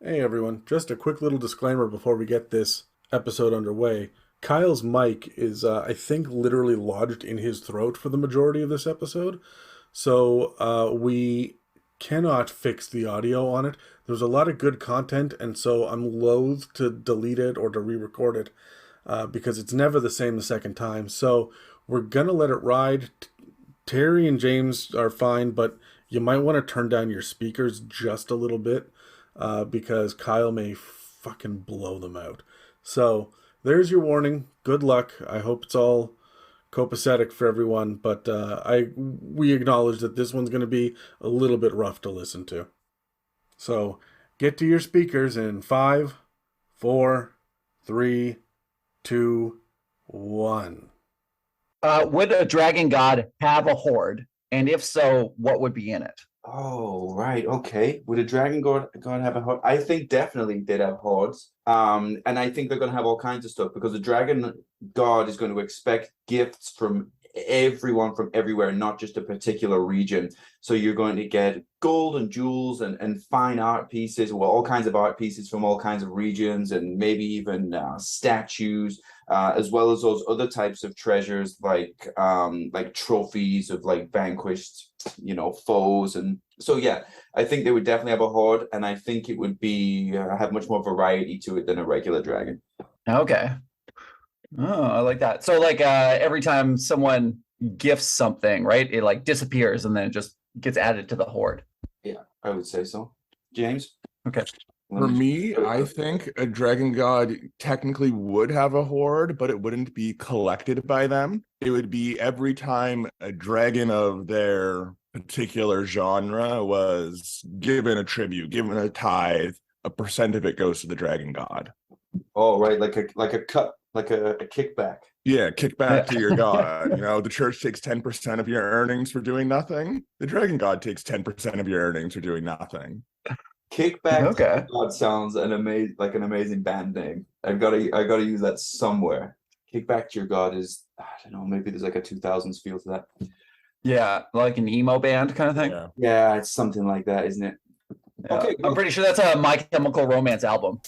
Hey everyone, just a quick little disclaimer before we get this episode underway. Kyle's mic is, I think, literally lodged in his throat for the majority of this episode, so we cannot fix the audio on it. There's a lot of good content, and so I'm loath to delete it or to re-record it because it's never the same the second time. So we're gonna let it ride. Terry and James are fine, but you might want to turn down your speakers just a little bit because Kyle may fucking blow them out. So there's your warning. Good luck. I hope it's all copacetic for everyone, but we acknowledge that this one's going to be a little bit rough to listen to. So get to your speakers in 5, 4, 3, 2, 1. Would a dragon god have a horde? And if so, what would be in it? Oh, right. Okay. Would a dragon god have a horde? I think definitely they'd have hordes. And I think they're going to have all kinds of stuff because the dragon god is going to expect gifts from everyone from everywhere, not just a particular region. So you're going to get gold and jewels and fine art pieces, well, all kinds of art pieces from all kinds of regions, and maybe even statues, as well as those other types of treasures like trophies of like vanquished, foes. And so yeah, I think they would definitely have a horde, and I think it would be have much more variety to it than a regular dragon. Okay. Oh, I like that. So like every time someone gifts something, right, it like disappears and then it just gets added to the horde. Yeah, I would say so. James? Okay. For me, I think a dragon god technically would have a horde, but it wouldn't be collected by them. It would be every time a dragon of their particular genre was given a tribute, given a tithe, a percent of it goes to the dragon god. Oh, right, like a cut, like a kickback. Yeah, kickback to your god. The church takes 10% of your earnings for doing nothing. The dragon god takes 10% of your earnings for doing nothing. Kickback Okay. to God sounds an amazing band name. I gotta use that somewhere. Kickback to your God is, I don't know, maybe there's like a 2000s feel to that. Yeah, like an emo band kind of thing. Yeah, it's something like that, isn't it? Yeah. Okay, I'm pretty sure that's a My Chemical Romance album.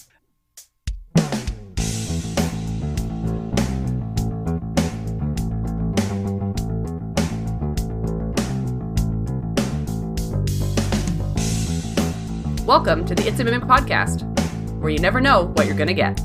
Welcome to the It's a Mimic podcast, where you never know what you're going to get.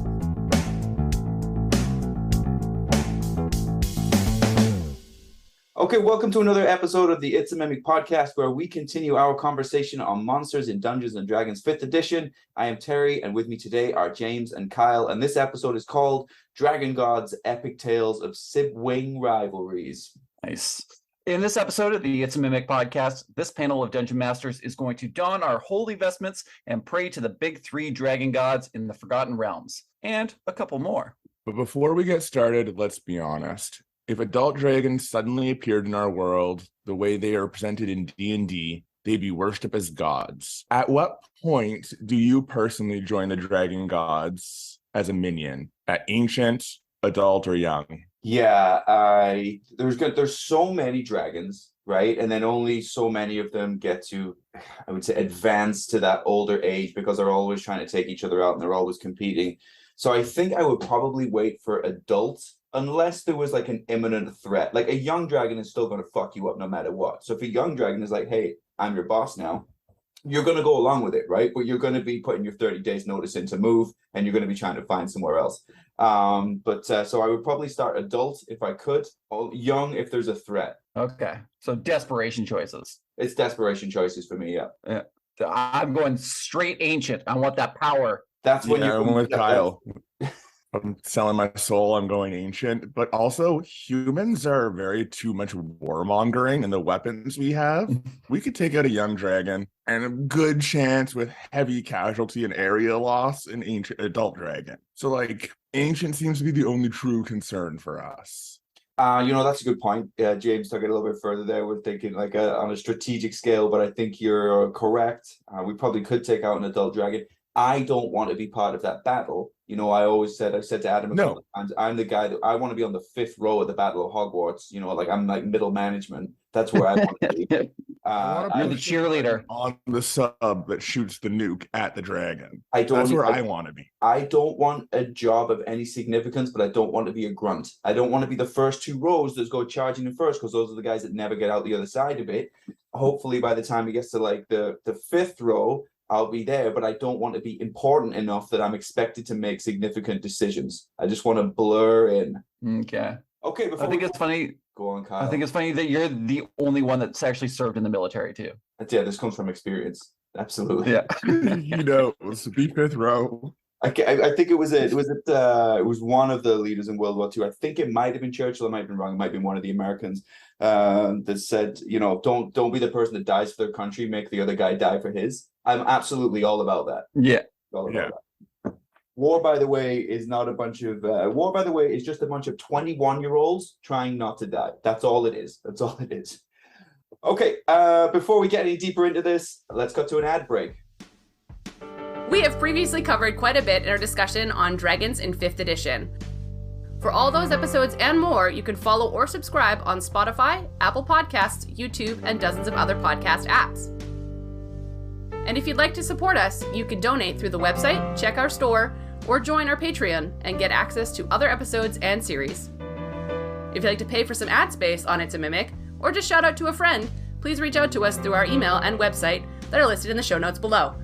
Okay, welcome to another episode of the It's a Mimic podcast, where we continue our conversation on Monsters in Dungeons & Dragons 5th edition. I am Terry, and with me today are James and Kyle, and this episode is called Dragon Gods Epic Tales of Sib-wing Rivalries. Nice. In this episode of the It's a Mimic podcast, this panel of Dungeon Masters is going to don our holy vestments and pray to the big three dragon gods in the Forgotten Realms, and a couple more. But before we get started, let's be honest. If adult dragons suddenly appeared in our world the way they are presented in D&D, they'd be worshipped as gods. At what point do you personally join the dragon gods as a minion? At ancient, adult, or young? Yeah, there's so many dragons, right? And then only so many of them get to, I would say, advance to that older age because they're always trying to take each other out and they're always competing. So I think I would probably wait for adults unless there was like an imminent threat. Like a young dragon is still going to fuck you up no matter what. So if a young dragon is like, hey, I'm your boss now, you're going to go along with it, right? But you're going to be putting your 30 days notice in to move, and you're going to be trying to find somewhere else. So I would probably start adult if I could, or young if there's a threat. Okay, so desperation choices. It's desperation choices for me, yeah. So I'm going straight ancient. I want that power. That's when you're with Kyle. I'm selling my soul, I'm going ancient. But also, humans are very too much warmongering in the weapons we have. We could take out a young dragon and a good chance with heavy casualty and area loss an ancient adult dragon. So like ancient seems to be the only true concern for us. That's a good point. James took it a little bit further there. We're thinking like on a strategic scale, but I think you're correct. We probably could take out an adult dragon. I don't want to be part of that battle. I've said to Adam a couple of times, I'm the guy that I want to be on the 5th row of the Battle of Hogwarts. Like I'm like middle management. That's where I want to be. You're the cheerleader on the sub that shoots the nuke at the dragon. That's where I want to be. I don't want a job of any significance, but I don't want to be a grunt. I don't want to be the first 2 rows that go charging in first, because those are the guys that never get out the other side of it. Hopefully, by the time it gets to like the 5th row, I'll be there, but I don't want to be important enough that I'm expected to make significant decisions. I just want to blur in. Okay. Okay. I think it's funny. Go on, Kyle. I think it's funny that you're the only one that's actually served in the military too. Yeah, this comes from experience. Absolutely. Yeah. It's be 5th row. I think it was one of the leaders in World War II. I think it might have been Churchill. I might have been wrong. It might have been one of the Americans that said, don't be the person that dies for their country. Make the other guy die for his. I'm absolutely all about that. Yeah. All about that. War, by the way, is not a bunch of war. By the way, is just a bunch of 21-year-olds trying not to die. That's all it is. That's all it is. Okay. Before we get any deeper into this, let's cut to an ad break. We have previously covered quite a bit in our discussion on Dragons in 5th edition. For all those episodes and more, you can follow or subscribe on Spotify, Apple Podcasts, YouTube, and dozens of other podcast apps. And if you'd like to support us, you can donate through the website, check our store, or join our Patreon and get access to other episodes and series. If you'd like to pay for some ad space on It's a Mimic, or just shout out to a friend, please reach out to us through our email and website that are listed in the show notes below.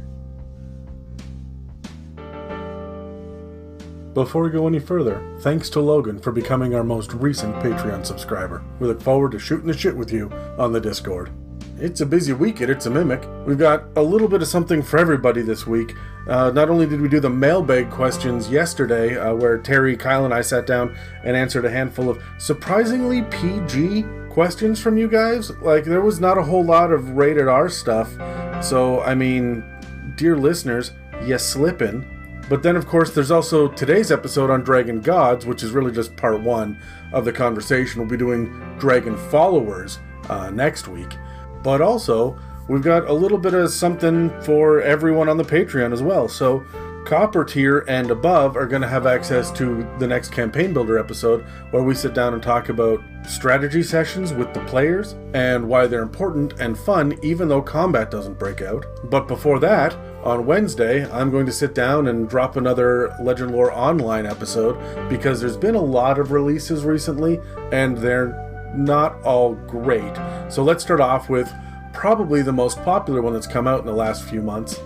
Before we go any further, thanks to Logan for becoming our most recent Patreon subscriber. We look forward to shooting the shit with you on the Discord. It's a busy week at It's a Mimic. We've got a little bit of something for everybody this week. Not only did we do the mailbag questions yesterday, where Terry, Kyle, and I sat down and answered a handful of surprisingly PG questions from you guys. Like, there was not a whole lot of rated R stuff. So, I mean, dear listeners, you slippin'. But then, of course, there's also today's episode on Dragon Gods, which is really just part 1 of the conversation. We'll be doing Dragon Followers next week. But also, we've got a little bit of something for everyone on the Patreon as well. So, Copper tier and above are going to have access to the next Campaign Builder episode, where we sit down and talk about strategy sessions with the players and why they're important and fun, even though combat doesn't break out. But before that, on Wednesday, I'm going to sit down and drop another Legend Lore Online episode, because there's been a lot of releases recently, and they're not all great. So let's start off with probably the most popular one that's come out in the last few months.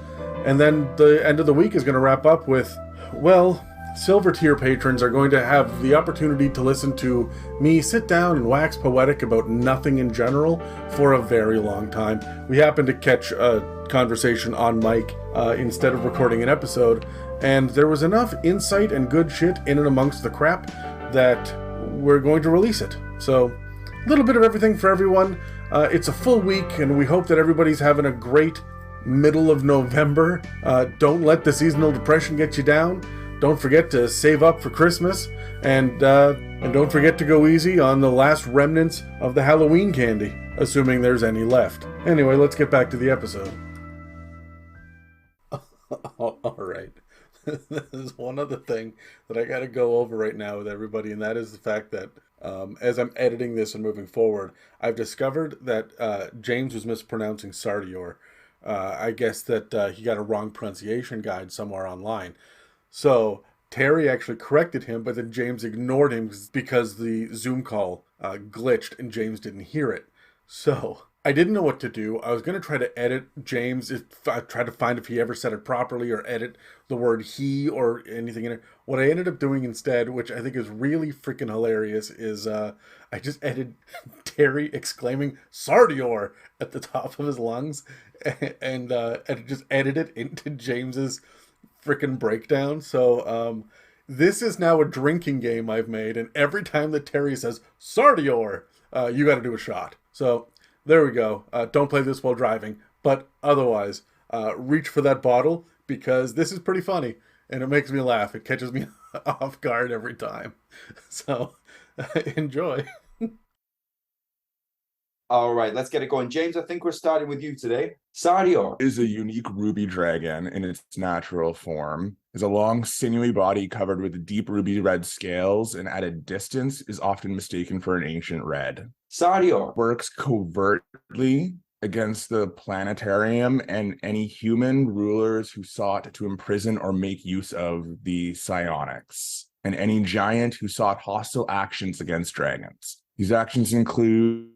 And then the end of the week is going to wrap up with, well, Silver tier patrons are going to have the opportunity to listen to me sit down and wax poetic about nothing in general for a very long time. We happened to catch a conversation on mic instead of recording an episode, and there was enough insight and good shit in and amongst the crap that we're going to release it. So, a little bit of everything for everyone. It's a full week, and we hope that everybody's having a great middle of November. Don't let the seasonal depression get you down. Don't forget to save up for Christmas, and don't forget to go easy on the last remnants of the Halloween candy, assuming there's any left. Anyway, let's get back to the episode. All right. There's one other thing that I got to go over right now with everybody, and that is the fact that as I'm editing this and moving forward, I've discovered that James was mispronouncing Sardior. I guess that he got a wrong pronunciation guide somewhere online. So Terry actually corrected him, but then James ignored him because the Zoom call glitched and James didn't hear it. So I didn't know what to do. I was going to try to edit James, try to find if he ever said it properly, or edit the word he or anything in it. What I ended up doing instead, which I think is really freaking hilarious, is I just edited Terry exclaiming Sardior at the top of his lungs, and just edited it into James's freaking breakdown. So this is now a drinking game I've made, and every time that Terry says Sardior, you got to do a shot. So there we go. Don't play this while driving, but otherwise, reach for that bottle, because this is pretty funny, and it makes me laugh. It catches me off guard every time. So, enjoy. All right, let's get it going. James, I think we're starting with you today. Sardior is a unique ruby dragon in its natural form. Is a long, sinewy body covered with deep ruby red scales, and at a distance is often mistaken for an ancient red. Sardior works covertly against the planetarium and any human rulers who sought to imprison or make use of the psionics, and any giant who sought hostile actions against dragons. These actions include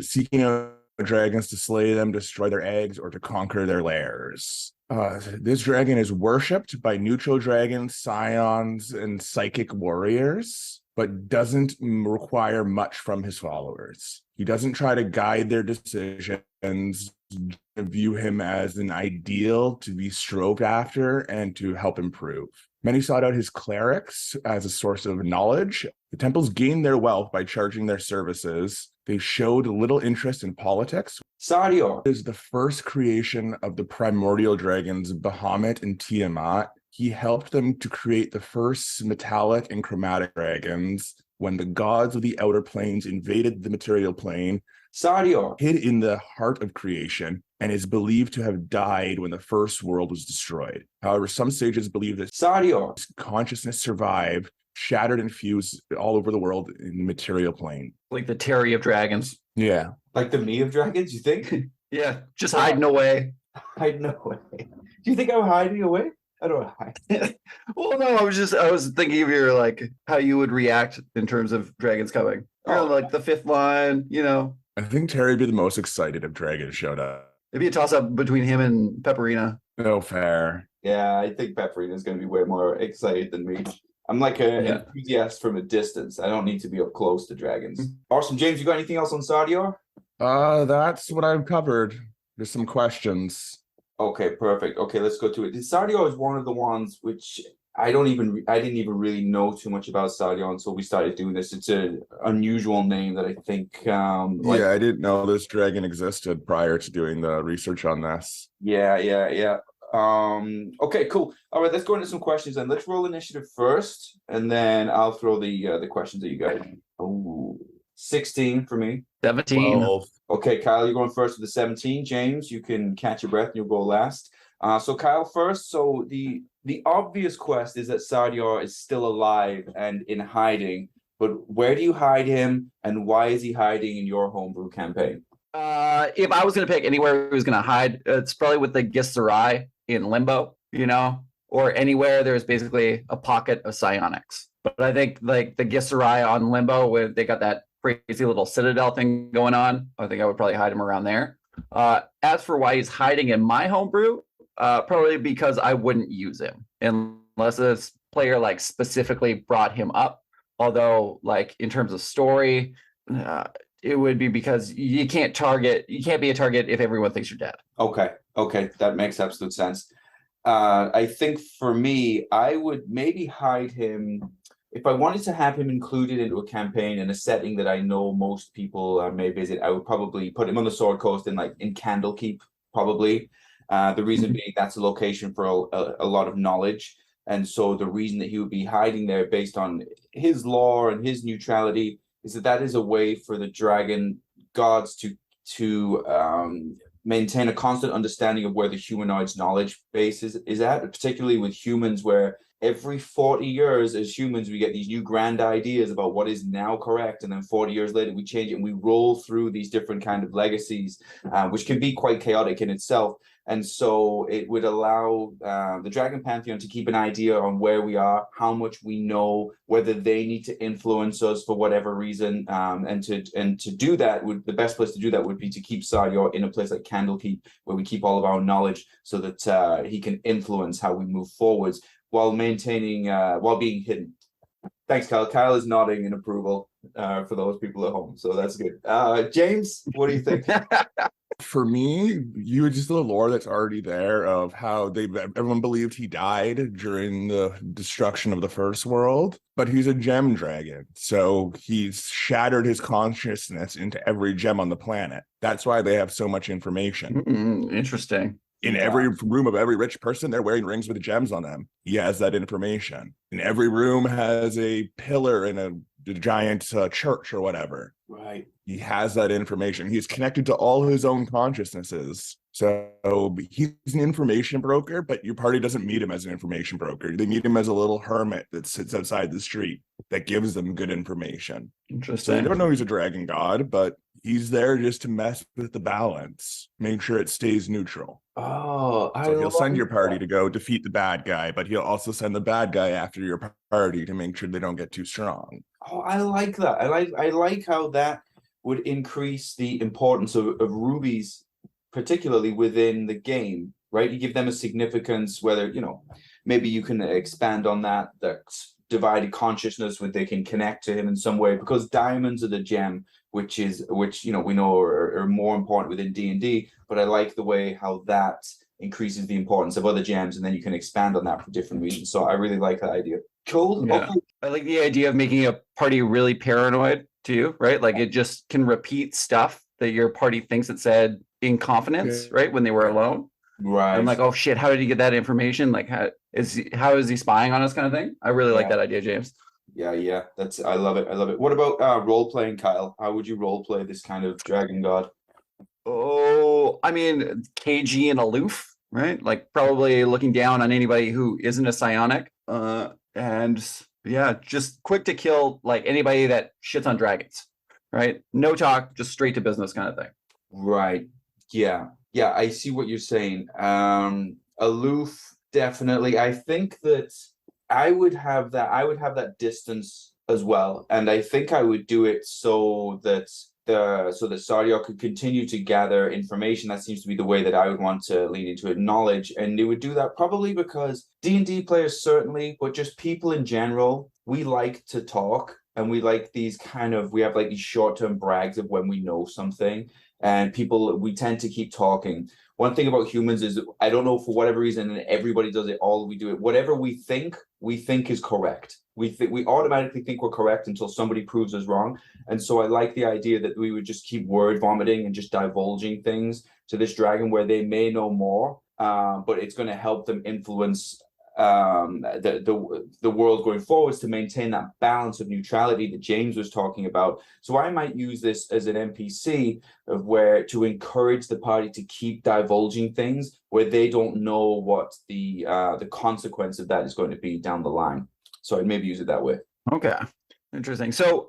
seeking out dragons to slay them, destroy their eggs, or to conquer their lairs. This dragon is worshipped by neutral dragons, scions, and psychic warriors, but doesn't require much from his followers. He doesn't try to guide their decisions, view him as an ideal to be stroked after and to help improve. Many sought out his clerics as a source of knowledge. The temples gained their wealth by charging their services. They showed little interest in politics. Sardior Is the first creation of the primordial dragons, Bahamut and Tiamat. He helped them to create the first metallic and chromatic dragons. When the gods of the outer planes invaded the material plane, Sardior hid in the heart of creation, and is believed to have died when the first world was destroyed. However, some sages believe that Sardior consciousness survived, shattered and fused all over the world in the material plane. Like the Terry of dragons. Yeah. like the me of dragons, you think? Yeah, just hiding away. Hiding away. Do you think I'm hiding away? I don't hide. Well, no, I was thinking of your like how you would react in terms of dragons coming. Or like the fifth line, you know. I think Terry would be the most excited if dragons showed up. Maybe a toss up between him and Pepperina. No fair. Yeah, I think Pepperina is going to be way more excited than me. I'm like an enthusiast from a distance. I don't need to be up close to dragons. Awesome. James, you got anything else on Sardior? That's what I've covered. There's some questions. Okay, perfect. Okay, let's go to it. Sardior is one of the ones which I didn't even really know too much about Sardior until we started doing this. It's an unusual name that I think Yeah, I didn't know this dragon existed prior to doing the research on this. Yeah. Okay, cool. All right, let's go into some questions then. Let's roll initiative first, and then I'll throw the questions at you guys. Oh, 16 for me. 17. 12. Okay, Kyle, you're going first with the 17. James, you can catch your breath and you'll go last. So Kyle first. So the obvious quest is that Sardior is still alive and in hiding, but where do you hide him, and why is he hiding in your homebrew campaign? If I was going to pick anywhere he was going to hide, it's probably with the Gisserai in Limbo, you know, or anywhere there's basically a pocket of psionics. But I think like the Gisserai on Limbo, where they got that crazy little citadel thing going on, I think I would probably hide him around there. As for why he's hiding in my homebrew, probably because I wouldn't use him unless this player like specifically brought him up. Although like in terms of story, it would be because you can't be a target if everyone thinks you're dead. Okay, that makes absolute sense. I think for me, I would maybe hide him if I wanted to have him included into a campaign in a setting that I know most people may visit. I would probably put him on the Sword Coast in Candlekeep, probably. The reason being that's a location for a lot of knowledge. And so the reason that he would be hiding there based on his lore and his neutrality is that is a way for the dragon gods to maintain a constant understanding of where the humanoid's knowledge base is at, particularly with humans, where every 40 years as humans, we get these new grand ideas about what is now correct. And then 40 years later, we change it and we roll through these different kind of legacies, which can be quite chaotic in itself. And so it would allow the Dragon Pantheon to keep an idea on where we are, how much we know, whether they need to influence us for whatever reason. And to do that, the best place to do that would be to keep Sardior in a place like Candlekeep, where we keep all of our knowledge so that he can influence how we move forwards while being hidden. Thanks, Kyle. Kyle is nodding in approval for those people at home. So that's good. James, what do you think? For me, you would just the lore that's already there of how everyone believed he died during the destruction of the first world, but he's a gem dragon. So he's shattered his consciousness into every gem on the planet. That's why they have so much information. Interesting. In every room of every rich person, they're wearing rings with gems on them. He has that information. And every room has a pillar in a giant church or whatever. Right. He has that information. He's connected to all his own consciousnesses. So he's an information broker, but your party doesn't meet him as an information broker. They meet him as a little hermit that sits outside the street that gives them good information. Interesting. So they don't know he's a dragon god, but He's there just to mess with the balance, make sure it stays neutral. Oh, I So he'll send your love party that. to go defeat the bad guy, but he'll also send the bad guy after your party to make sure they don't get too strong. Oh, I like that. I like how that would increase the importance of rubies, particularly within the game, right? You give them a significance, whether, maybe you can expand on that divided consciousness where they can connect to him in some way, because diamonds are the gem, which we know are more important within D&D, but I like the way how that increases the importance of other gems, and then you can expand on that for different reasons. So I really like that idea. Cool. Yeah. Okay. I like the idea of making a party really paranoid too, right? Like it just can repeat stuff that your party thinks it said in confidence, right? When they were alone. Right. I'm like, oh shit, how did he get that information? Like how is he spying on us kind of thing? I really like that idea, James. Yeah. I love it. What about role playing, Kyle? How would you role play this kind of dragon god? Oh, I mean, cagey and aloof, right? Like probably looking down on anybody who isn't a psionic. And yeah, just quick to kill like anybody that shits on dragons, right? No talk, just straight to business kind of thing. Right. Yeah. I see what you're saying. Aloof, definitely. I think that I would have that distance as well, and I think I would do it so that Sardior could continue to gather information. That seems to be the way that I would want to lean into it, knowledge, and they would do that probably because D&D players certainly, but just people in general, we like to talk, and we like we have like these short-term brags of when we know something, and we tend to keep talking. One thing about humans is, I don't know, for whatever reason, and everybody does it, we do it, whatever we think is correct. We automatically think we're correct until somebody proves us wrong. And so I like the idea that we would just keep word vomiting and just divulging things to this dragon where they may know more, but it's going to help them influence the world going forwards to maintain that balance of neutrality that James was talking about. So I might use this as an NPC to encourage the party to keep divulging things where they don't know what the consequence of that is going to be down the line. So I'd maybe use it that way. Okay, interesting. So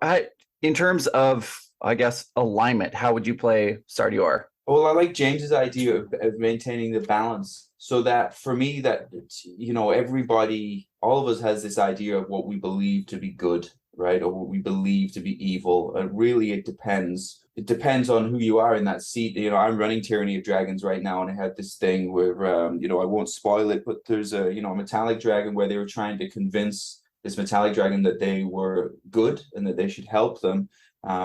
in terms of, I guess, alignment, how would you play Sardior? Well, I like James's idea of maintaining the balance, so that for me, that everybody, all of us, has this idea of what we believe to be good, right, or what we believe to be evil. And really, it depends. It depends on who you are in that seat. I'm running Tyranny of Dragons right now, and I had this thing where, I won't spoil it, but there's a metallic dragon where they were trying to convince this metallic dragon that they were good and that they should help them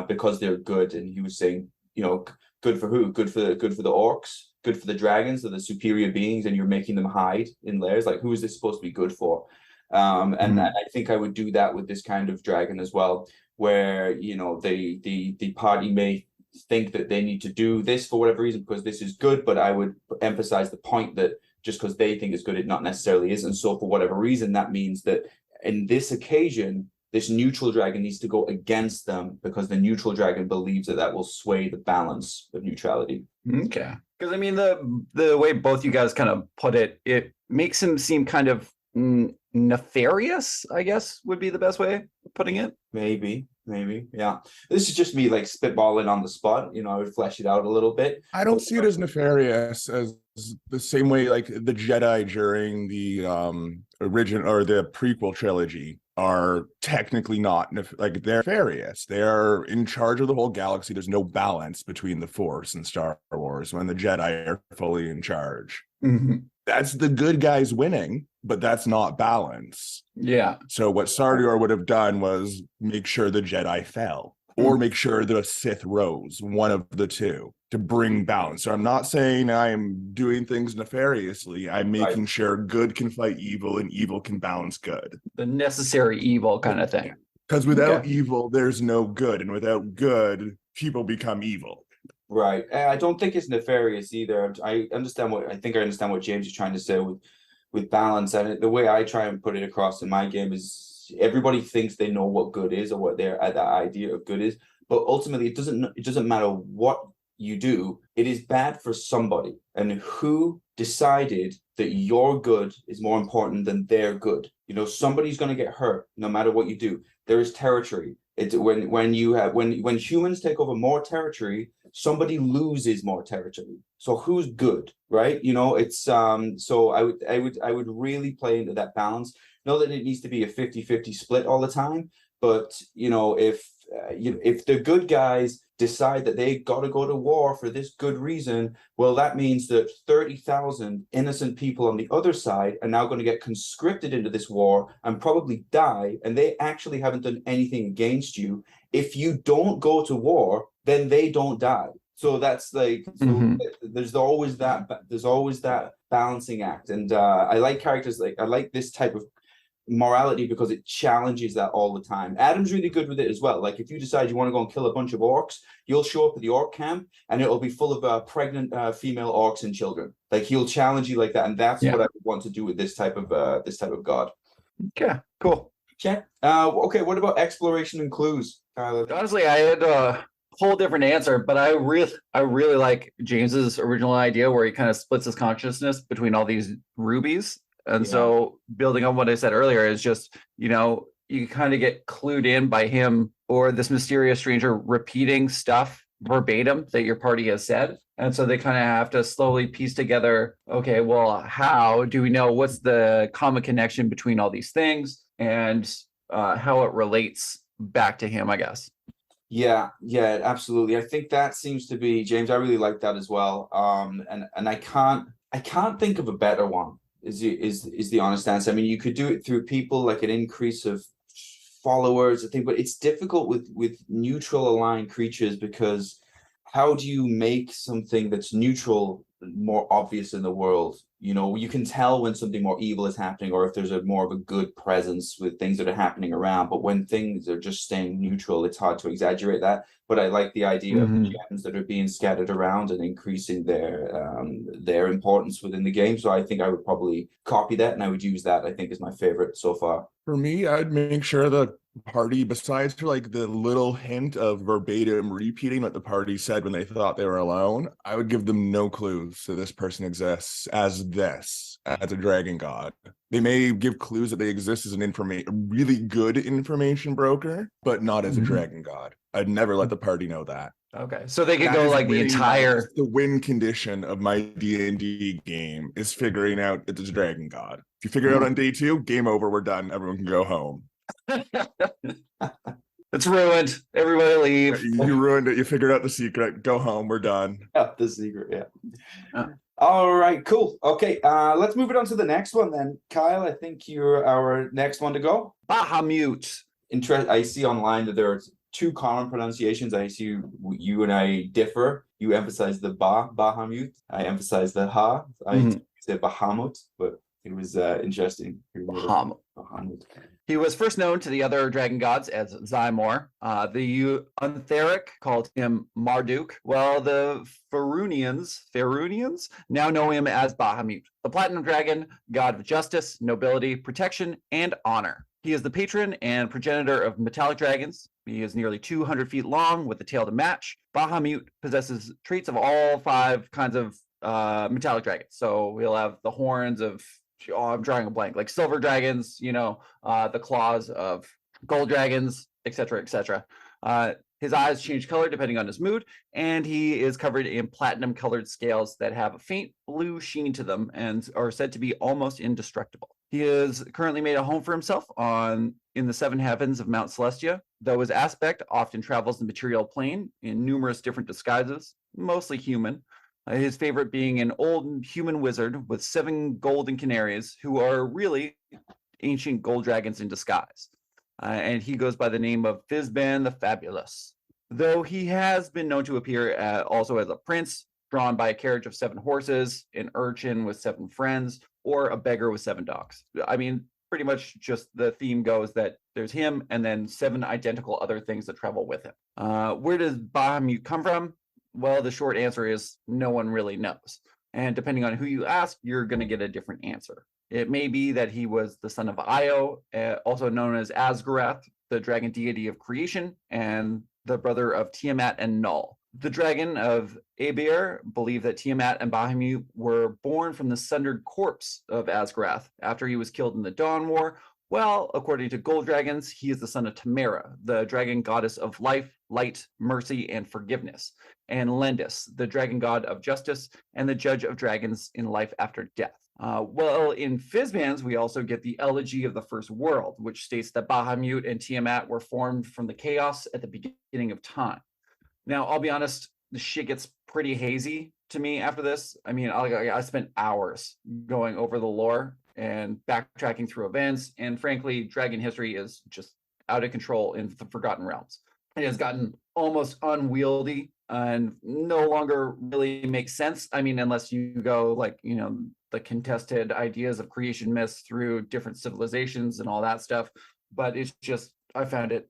because they're good. And he was saying, good for who? Good for the orcs, good for the dragons, they're the superior beings, and you're making them hide in lairs. Like, who is this supposed to be good for? And I think I would do that with this kind of dragon as well, where the party may think that they need to do this for whatever reason because this is good, but I would emphasize the point that just because they think it's good, it not necessarily is. And so for whatever reason, that means that in this occasion, this neutral dragon needs to go against them because the neutral dragon believes that will sway the balance of neutrality. Okay. Because I mean, the way both you guys kind of put it, it makes him seem kind of nefarious, I guess would be the best way of putting it. Maybe. Yeah. This is just me like spitballing on the spot. I would flesh it out a little bit. I don't see it as nefarious as the same way like the Jedi during the original or the prequel trilogy are technically not like they're nefarious. They are in charge of the whole galaxy. There's no balance between the Force and Star Wars when the Jedi are fully in charge. Mm-hmm. That's the good guys winning, but that's not balance. Yeah. So what Sardior would have done was make sure the Jedi fell or make sure the Sith rose, one of the two, to bring balance. So I'm not saying I'm doing things nefariously. I'm making sure good can fight evil and evil can balance good. The necessary evil kind of thing. Because without evil, there's no good. And without good, people become evil. Right. I don't think it's nefarious either. I understand what James is trying to say with balance. And the way I try and put it across in my game is everybody thinks they know what good is or what their that idea of good is. But ultimately, it doesn't matter what you do. It is bad for somebody. And who decided that your good is more important than their good? Somebody's going to get hurt no matter what you do. There is territory. It's when humans take over more territory, somebody loses more territory. So who's good, right? It's so I would really play into that balance. Not that it needs to be a 50-50 split all the time, but if the good guys decide that they got to go to war for this good reason, well, that means that 30,000 innocent people on the other side are now going to get conscripted into this war and probably die, and they actually haven't done anything against you. If you don't go to war, then they don't die. So that's like, there's always that balancing act. And I like characters I like this type of morality because it challenges that all the time. Adam's really good with it as well. Like if you decide you want to go and kill a bunch of orcs, you'll show up at the orc camp and it'll be full of pregnant female orcs and children. Like he'll challenge you like that, and that's what I want to do with this type of god. Okay, cool. Check. Okay, what about exploration and clues, Tyler? Honestly, I had a whole different answer, but I really like James's original idea where he kind of splits his consciousness between all these rubies. And so building on what I said earlier is just, you kind of get clued in by him or this mysterious stranger repeating stuff verbatim that your party has said. And so they kind of have to slowly piece together, okay, well, how do we know what's the common connection between all these things and how it relates back to him, I guess. Yeah, absolutely. I think that seems to be, James, I really like that as well. And I can't think of a better one. Is the honest answer. I mean, you could do it through people, like an increase of followers, I think, but it's difficult with neutral aligned creatures, because how do you make something that's neutral more obvious in the world? You can tell when something more evil is happening, or if there's more of a good presence with things that are happening around. But when things are just staying neutral, it's hard to exaggerate that. But I like the idea of gems that are being scattered around and increasing their importance within the game. So I think I would probably copy that, and I would use that, I think, is my favorite so far. For me, I'd make sure the party, besides for like the little hint of verbatim repeating what the party said when they thought they were alone, I would give them no clues that this person exists as a dragon god. They may give clues that they exist as a really good information broker, but not as a dragon god. I'd never let the party know that. Okay, so they could go like the entire... The win condition of my D&D game is figuring out it's a dragon god. If you figure it out on day 2, game over, we're done. Everyone can go home. It's ruined. Everybody leave. You ruined it. You figured out the secret. Go home. We're done. The secret, All right, cool. Okay, let's move it on to the next one then. Kyle, I think you're our next one to go. Bahamut. I see online that there are 2 common pronunciations. I see you and I differ. You emphasize the Bahamut. I emphasize the ha. I say Bahamut, but it was interesting. Bahamut. He was first known to the other dragon gods as Zymor. The Untheric called him Marduk, while the Ferunians now know him as Bahamut, the platinum dragon, god of justice, nobility, protection, and honor. He is the patron and progenitor of metallic dragons. He is nearly 200 feet long with a tail to match. Bahamut possesses traits of all 5 kinds of metallic dragons. So we'll have the horns of, I'm drawing a blank, like silver dragons, the claws of gold dragons, etc., etc. His eyes change color depending on his mood, and he is covered in platinum-colored scales that have a faint blue sheen to them and are said to be almost indestructible. He has currently made a home for himself in the 7 heavens of Mount Celestia, though his aspect often travels the material plane in numerous different disguises, mostly human. His favorite being an old human wizard with 7 golden canaries, who are really ancient gold dragons in disguise. And he goes by the name of Fizban the Fabulous. Though he has been known to appear also as a prince, drawn by a carriage of 7 horses, an urchin with 7 friends, or a beggar with 7 dogs. I mean, pretty much just the theme goes that there's him and then 7 identical other things that travel with him. Where does Bahamut come from? Well, the short answer is no one really knows. And depending on who you ask, you're going to get a different answer. It may be that he was the son of Io, also known as Asgarath, the dragon deity of creation, and the brother of Tiamat and Null. The dragon of Eberron believed that Tiamat and Bahamut were born from the sundered corpse of Asgarath after he was killed in the Dawn War, Well, according to gold dragons, he is the son of Tamara, the dragon goddess of life, light, mercy, and forgiveness, and Lendis, the dragon god of justice and the judge of dragons in life after death. Well, in Fizbans, we also get the Elegy of the First World, which states that Bahamut and Tiamat were formed from the chaos at the beginning of time. Now, I'll be honest, the shit gets pretty hazy to me after this. I mean, I spent hours going over the lore and backtracking through events, and frankly, dragon history is just out of control in the Forgotten Realms. It has gotten almost unwieldy and no longer really makes sense. I mean, unless you go like, the contested ideas of creation myths through different civilizations and all that stuff. But it's just, I found it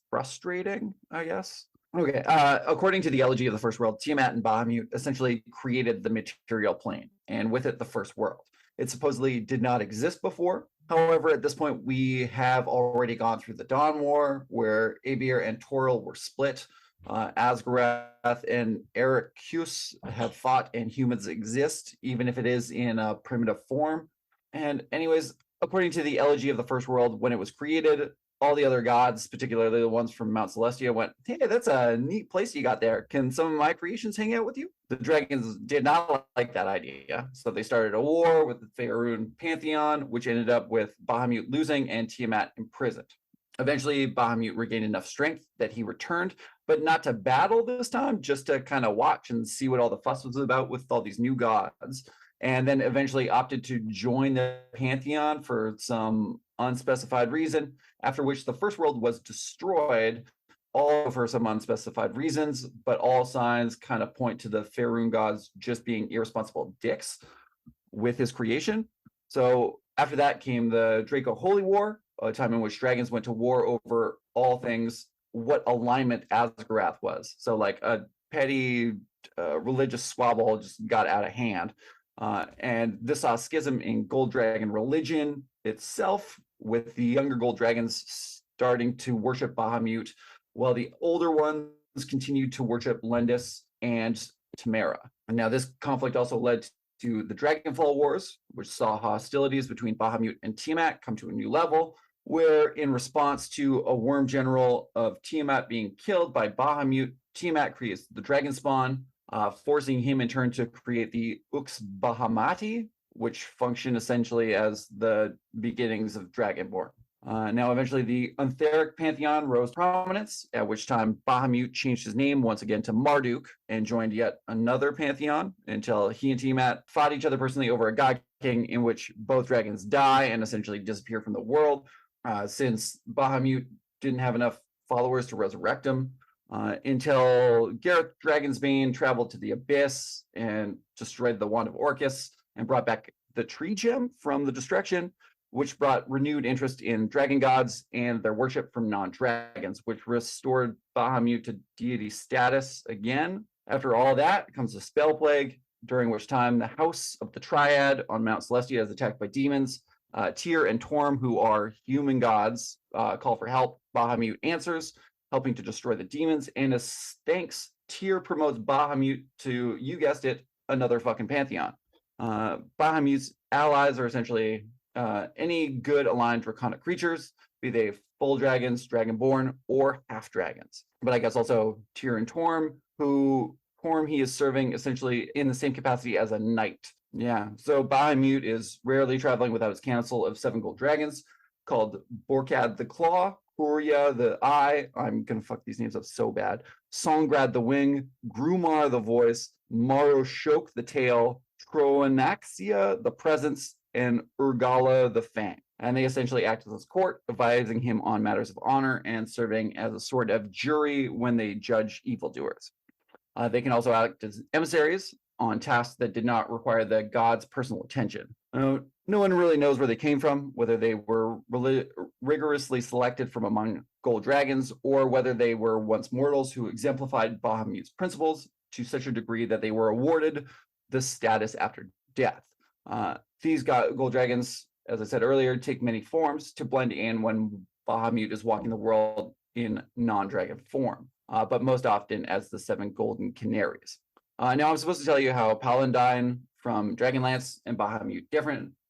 frustrating, I guess. Okay, according to the Elegy of the First World, Tiamat and Bahamut essentially created the material plane, and with it, the First World. It supposedly did not exist before. However, at this point, we have already gone through the Dawn War, where Aebir and Toril were split. Asgarath and Ericus have fought, and humans exist, even if it is in a primitive form. And anyways, according to the Elegy of the First World, when it was created, all the other gods, particularly the ones from Mount Celestia, went, hey, that's a neat place you got there. Can some of my creations hang out with you? The dragons did not like that idea, so they started a war with the Faerun Pantheon, which ended up with Bahamut losing and Tiamat imprisoned. Eventually, Bahamut regained enough strength that he returned, but not to battle this time, just to kind of watch and see what all the fuss was about with all these new gods. And then eventually opted to join the Pantheon for some unspecified reason, after which the First World was destroyed, all for some unspecified reasons, but all signs kind of point to the Faerun gods just being irresponsible dicks with his creation. So after that came the Draco Holy War, a time in which dragons went to war over all things, what alignment Asgarath was. So like a petty religious squabble just got out of hand. And this saw a schism in Gold Dragon religion itself, with the younger Gold Dragons starting to worship Bahamut, while the older ones continued to worship Lendis and Tamara. And now this conflict also led to the Dragonfall Wars, which saw hostilities between Bahamut and Tiamat come to a new level, where in response to a worm general of Tiamat being killed by Bahamut, Tiamat creates the Dragon Spawn, forcing him in turn to create the Ux Bahamati, which function essentially as the beginnings of Dragonborn. Now, eventually, the Untheric Pantheon rose to prominence, at which time Bahamut changed his name once again to Marduk and joined yet another pantheon until he and Tiamat fought each other personally over a God King, in which both dragons die and essentially disappear from the world, since Bahamut didn't have enough followers to resurrect him. Until Gareth Dragonsbane traveled to the Abyss and destroyed the Wand of Orcus and brought back the Tree Gem from the destruction, which brought renewed interest in dragon gods and their worship from non-dragons, which restored Bahamut to deity status again. After all that comes the Spell Plague, during which time the House of the Triad on Mount Celestia is attacked by demons. Tyr and Torm, who are human gods, call for help. Bahamut answers, helping to destroy the demons, and as thanks, Tyr promotes Bahamut to, you guessed it, another fucking pantheon. Bahamut's allies are essentially any good aligned draconic creatures, be they full dragons, dragonborn, or half dragons. But I guess also Tyr and Torm, he is serving essentially in the same capacity as a knight. Yeah, so Bahamut is rarely traveling without his council of 7 gold dragons called Borkad the Claw, Huria the Eye, I'm gonna fuck these names up so bad, Songrad the Wing, Grumar the Voice, Maroshok the Tail, Troanaxia the Presence, and Urgala the Fang. And they essentially act as his court, advising him on matters of honor and serving as a sort of jury when they judge evildoers. They can also act as emissaries on tasks that did not require the god's personal attention. No one really knows where they came from, whether they were rigorously selected from among gold dragons, or whether they were once mortals who exemplified Bahamut's principles to such a degree that they were awarded the status after death. These gold dragons, as I said earlier, take many forms to blend in when Bahamut is walking the world in non-dragon form, but most often as the 7 golden canaries. Now I'm supposed to tell you how Paladine from Dragonlance and Bahamut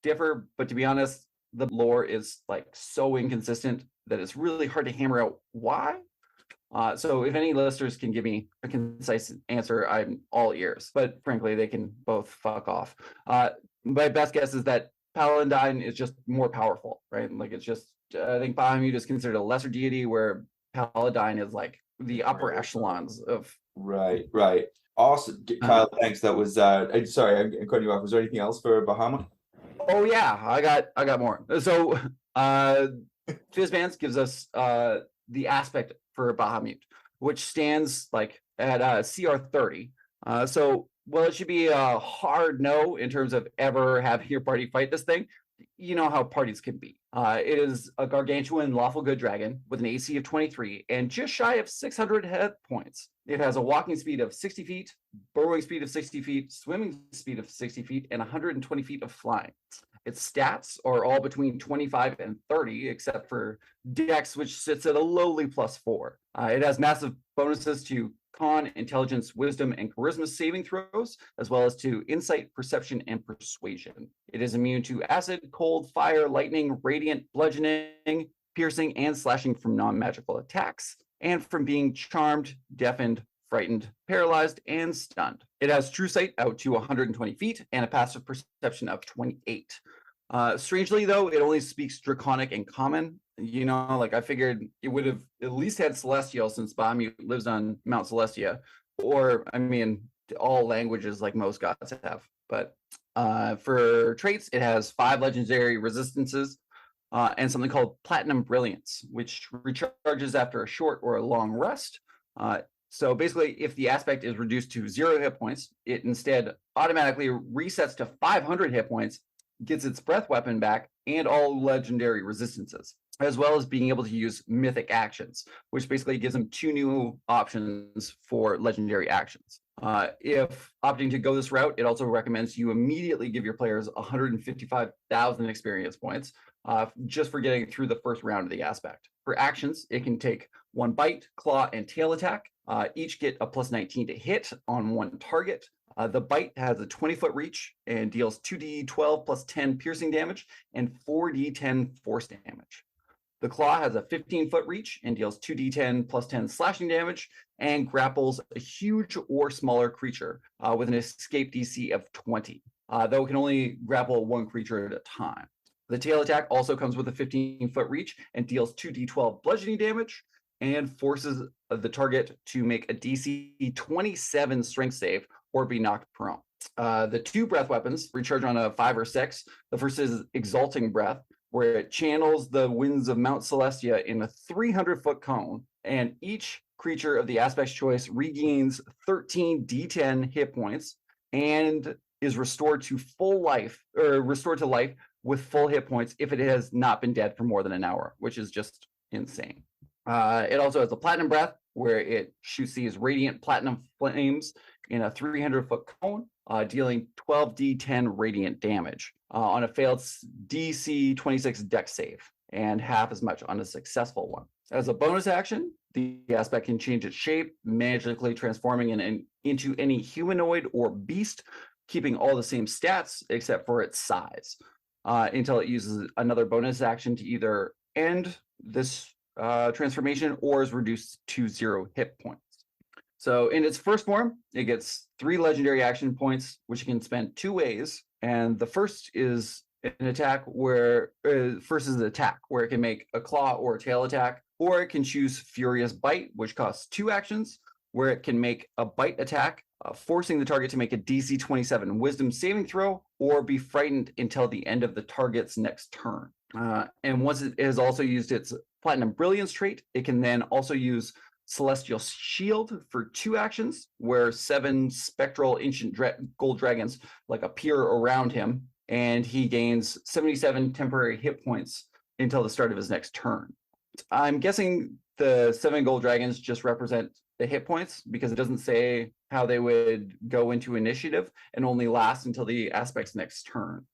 differ, but to be honest, the lore is like so inconsistent that it's really hard to hammer out why. So if any listeners can give me a concise answer, I'm all ears. But frankly, they can both fuck off. My best guess is that Paladine is just more powerful, right? Like it's just, I think Bahamut is considered a lesser deity, where Paladine is like the upper echelons of. Right. Awesome, Kyle. Thanks. That was. Sorry, I'm cutting you off. Was there anything else for Bahamut? Oh yeah, I got more. So Fizbands gives us the aspect for Bahamut, which stands like at CR 30. So well, it should be a hard no in terms of ever having your party fight this thing. You know how parties can be. It is a gargantuan lawful good dragon with an AC of 23 and just shy of 600 hit points. It has a walking speed of 60 feet, burrowing speed of 60 feet, swimming speed of 60 feet, and 120 feet of flying. Its stats are all between 25 and 30, except for Dex, which sits at a lowly +4. It has massive bonuses to Con, Intelligence, Wisdom, and Charisma saving throws, as well as to Insight, Perception, and Persuasion. It is immune to Acid, Cold, Fire, Lightning, Radiant, Bludgeoning, Piercing, and Slashing from non-magical attacks, and from being Charmed, Deafened, Frightened, Paralyzed, and Stunned. It has True Sight out to 120 feet and a Passive Perception of 28. Strangely, though, it only speaks Draconic and Common. You know, like I figured it would have at least had Celestial, since Bahamut lives on Mount Celestia, or I mean, all languages like most gods have. But for traits, it has 5 legendary resistances and something called Platinum Brilliance, which recharges after a short or a long rest. So basically, if the aspect is reduced to 0 hit points, it instead automatically resets to 500 hit points, gets its breath weapon back, and all legendary resistances, as well as being able to use mythic actions, which basically gives them 2 new options for legendary actions. If opting to go this route, it also recommends you immediately give your players 155,000 experience points just for getting through the first round of the aspect. For actions, it can take 1 bite, claw, and tail attack. Each get a +19 to hit on 1 target. The bite has a 20-foot reach and deals 2d12 plus 10 piercing damage and 4d10 force damage. The claw has a 15-foot reach and deals 2d10 plus 10 slashing damage and grapples a huge or smaller creature with an escape DC of 20, though it can only grapple 1 creature at a time. The tail attack also comes with a 15-foot reach and deals 2d12 bludgeoning damage and forces the target to make a DC 27 strength save or be knocked prone. The 2 breath weapons recharge on a 5 or 6. The first is Exalting Breath, where it channels the winds of Mount Celestia in a 300-foot cone, and each creature of the aspect's choice regains 13 d10 hit points and is restored to life with full hit points if it has not been dead for more than an hour, which is just insane. It also has a Platinum Breath, where it shoots these radiant platinum flames in a 300-foot cone, dealing 12d10 radiant damage on a failed DC 26 Dex save, and half as much on a successful one. As a bonus action, the aspect can change its shape, magically transforming into any humanoid or beast, keeping all the same stats except for its size, until it uses another bonus action to either end this transformation or is reduced to 0 hit points. So in its first form, it gets 3 legendary action points, which it can spend 2 ways. And the first is an attack where it can make a claw or a tail attack, or it can choose Furious Bite, which costs 2 actions, where it can make a bite attack, forcing the target to make a DC 27 Wisdom saving throw, or be frightened until the end of the target's next turn. And once it has also used its Platinum Brilliance trait, it can then also use Celestial Shield for 2 actions, where 7 spectral ancient gold dragons like appear around him, and he gains 77 temporary hit points until the start of his next turn. I'm guessing the 7 gold dragons just represent the hit points, because it doesn't say how they would go into initiative and only last until the aspect's next turn.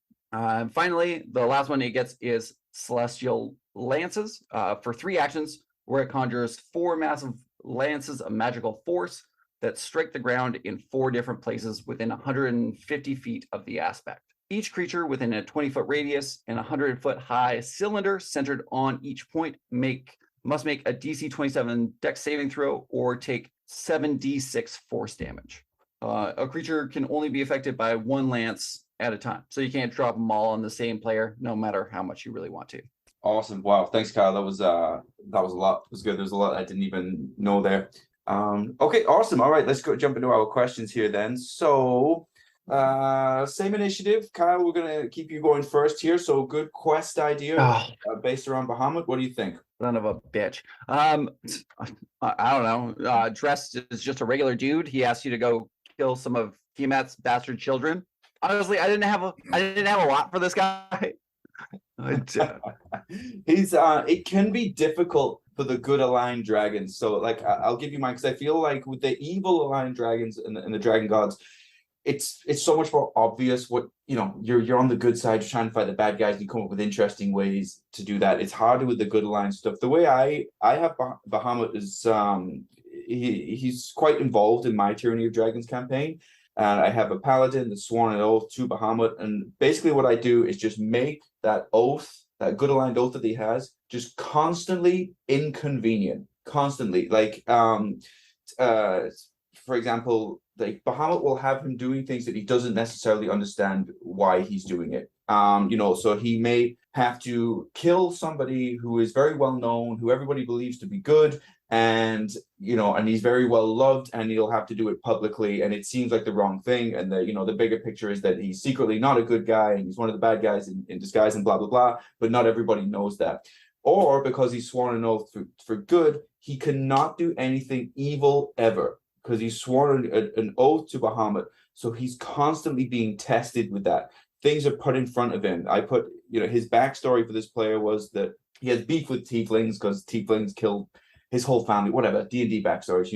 Finally, the last one it gets is Celestial Lances for 3 actions, where it conjures 4 massive lances of magical force that strike the ground in 4 different places within 150 feet of the aspect. Each creature within a 20-foot radius and a 100-foot high cylinder centered on each point must make a DC 27 Dex saving throw or take 7d6 force damage. A creature can only be affected by one lance at a time, so you can't drop them all on the same player, no matter how much you really want to. Awesome. Wow. Thanks, Kyle. That was a lot. It was good. There's a lot I didn't even know there. Okay, awesome. All right, let's go jump into our questions here then. So same initiative. Kyle, we're gonna keep you going first here. So good quest idea based around Bahamut. What do you think? Son of a bitch. I don't know. Dressed as just a regular dude. He asked you to go kill some of Tiamat's bastard children. Honestly, I didn't have a lot for this guy. It can be difficult for the good aligned dragons. So like I'll give you mine because I feel like with the evil aligned dragons and the dragon gods, it's so much more obvious what you're on the good side, you're trying to fight the bad guys, you come up with interesting ways to do that. It's harder with the good aligned stuff. The way I have Bahamut is he's quite involved in my Tyranny of Dragons campaign. And I have a paladin that's sworn an oath to Bahamut. And basically what I do is just make that oath, that good aligned oath that he has, just constantly inconvenient. Constantly. Like, for example, like Bahamut will have him doing things that he doesn't necessarily understand why he's doing it. So he may have to kill somebody who is very well known, who everybody believes to be good, and he's very well loved, and he'll have to do it publicly, and it seems like the wrong thing. And the bigger picture is that he's secretly not a good guy, and he's one of the bad guys in disguise and blah blah blah, but not everybody knows that. Or because he's sworn an oath for good, he cannot do anything evil ever, because he's sworn an oath to Bahamut. So he's constantly being tested with that. Things are put in front of him. I put, his backstory for this player was that he has beef with tieflings because tieflings killed his whole family, whatever, D&D backstories,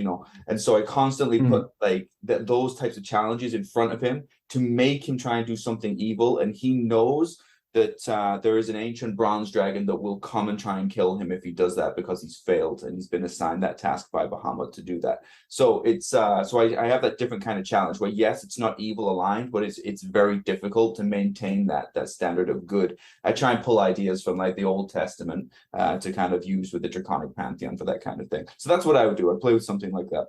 And so I constantly put like those types of challenges in front of him to make him try and do something evil. And he knows that there is an ancient bronze dragon that will come and try and kill him if he does that, because he's failed and he's been assigned that task by Bahamut to do that. So it's I have that different kind of challenge where, yes, it's not evil aligned, but it's very difficult to maintain that standard of good. I try and pull ideas from like the Old Testament to kind of use with the Draconic Pantheon for that kind of thing. So that's what I would do. I'd play with something like that.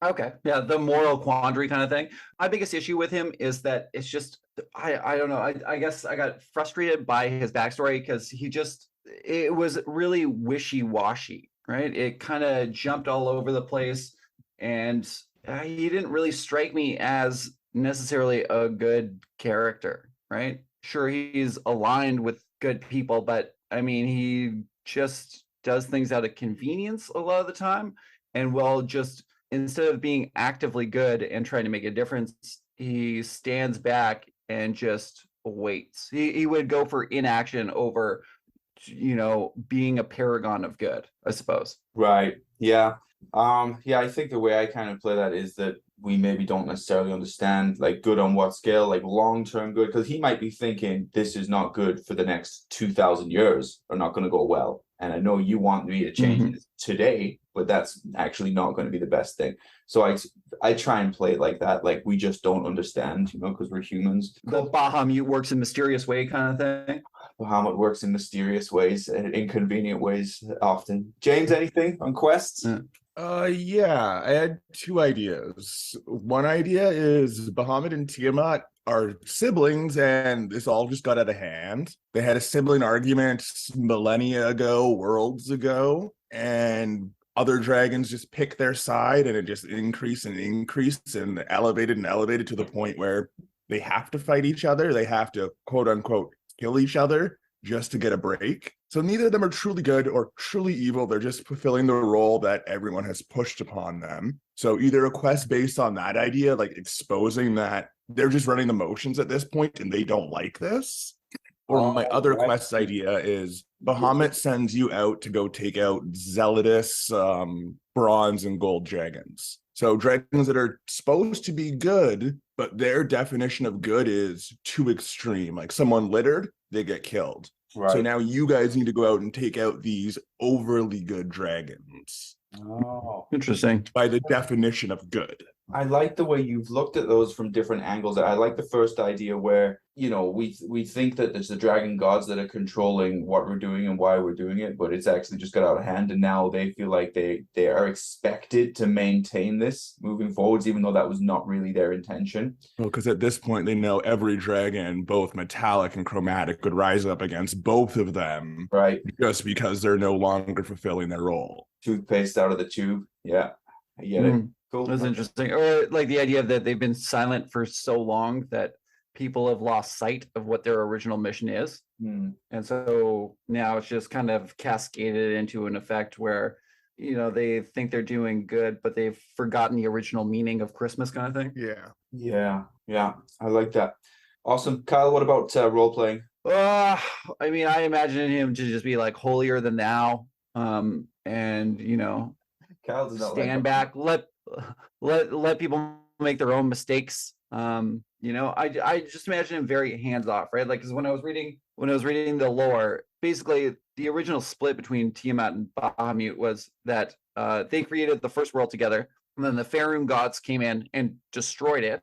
Okay. Yeah, the moral quandary kind of thing. My biggest issue with him is that it's just, I don't know. I guess I got frustrated by his backstory because it was really wishy-washy, right? It kind of jumped all over the place, and he didn't really strike me as necessarily a good character, right? Sure, he's aligned with good people, but I mean, he just does things out of convenience a lot of the time, and instead of being actively good and trying to make a difference, he stands back and just waits. He would go for inaction over, being a paragon of good, I suppose. Right. Yeah. I think the way I kind of play that is that we maybe don't necessarily understand like good on what scale, like long-term good, because he might be thinking this is not good for the next 2,000 years, or not going to go well. And I know you want me to change it today, but that's actually not going to be the best thing. So I try and play it like that, like we just don't understand, because we're humans. The Bahamut works in mysterious way kind of thing. Bahamut works in mysterious ways and inconvenient ways often. James, anything on quests? Yeah, I had two ideas. One idea is Bahamut and Tiamat are siblings, and this all just got out of hand. They had a sibling argument millennia ago, worlds ago, and other dragons just picked their side, and it just increased and elevated to the point where they have to fight each other. They have to, quote unquote, kill each other just to get a break. So neither of them are truly good or truly evil. They're just fulfilling the role that everyone has pushed upon them. So either a quest based on that idea, like exposing that they're just running the motions at this point and they don't like this. Or my other quest idea is Bahamut sends you out to go take out zealotous bronze and gold dragons. So dragons that are supposed to be good, but their definition of good is too extreme. Like someone littered, they get killed. Right. So now you guys need to go out and take out these overly good dragons. Oh, interesting. By the definition of good. I like the way you've looked at those from different angles. I like the first idea where, we think that it's the dragon gods that are controlling what we're doing and why we're doing it, but it's actually just got out of hand, and now they feel like they are expected to maintain this moving forwards, even though that was not really their intention. Well, because at this point they know every dragon, both metallic and chromatic, could rise up against both of them, right? Just because they're no longer fulfilling their role. Toothpaste out of the tube. Yeah, I get it. Cool. That's interesting. Or like the idea that they've been silent for so long that people have lost sight of what their original mission is. And so now it's just kind of cascaded into an effect where, they think they're doing good, but they've forgotten the original meaning of Christmas kind of thing. Yeah. I like that. Awesome. Kyle, what about role-playing? I mean, I imagine him to just be like holier than thou. And, Kyle does not stand back, let people make their own mistakes. I just imagine him very hands off, right? Like, because when I was reading the lore, basically the original split between Tiamat and Bahamut was that they created the first world together, and then the Faerun gods came in and destroyed it.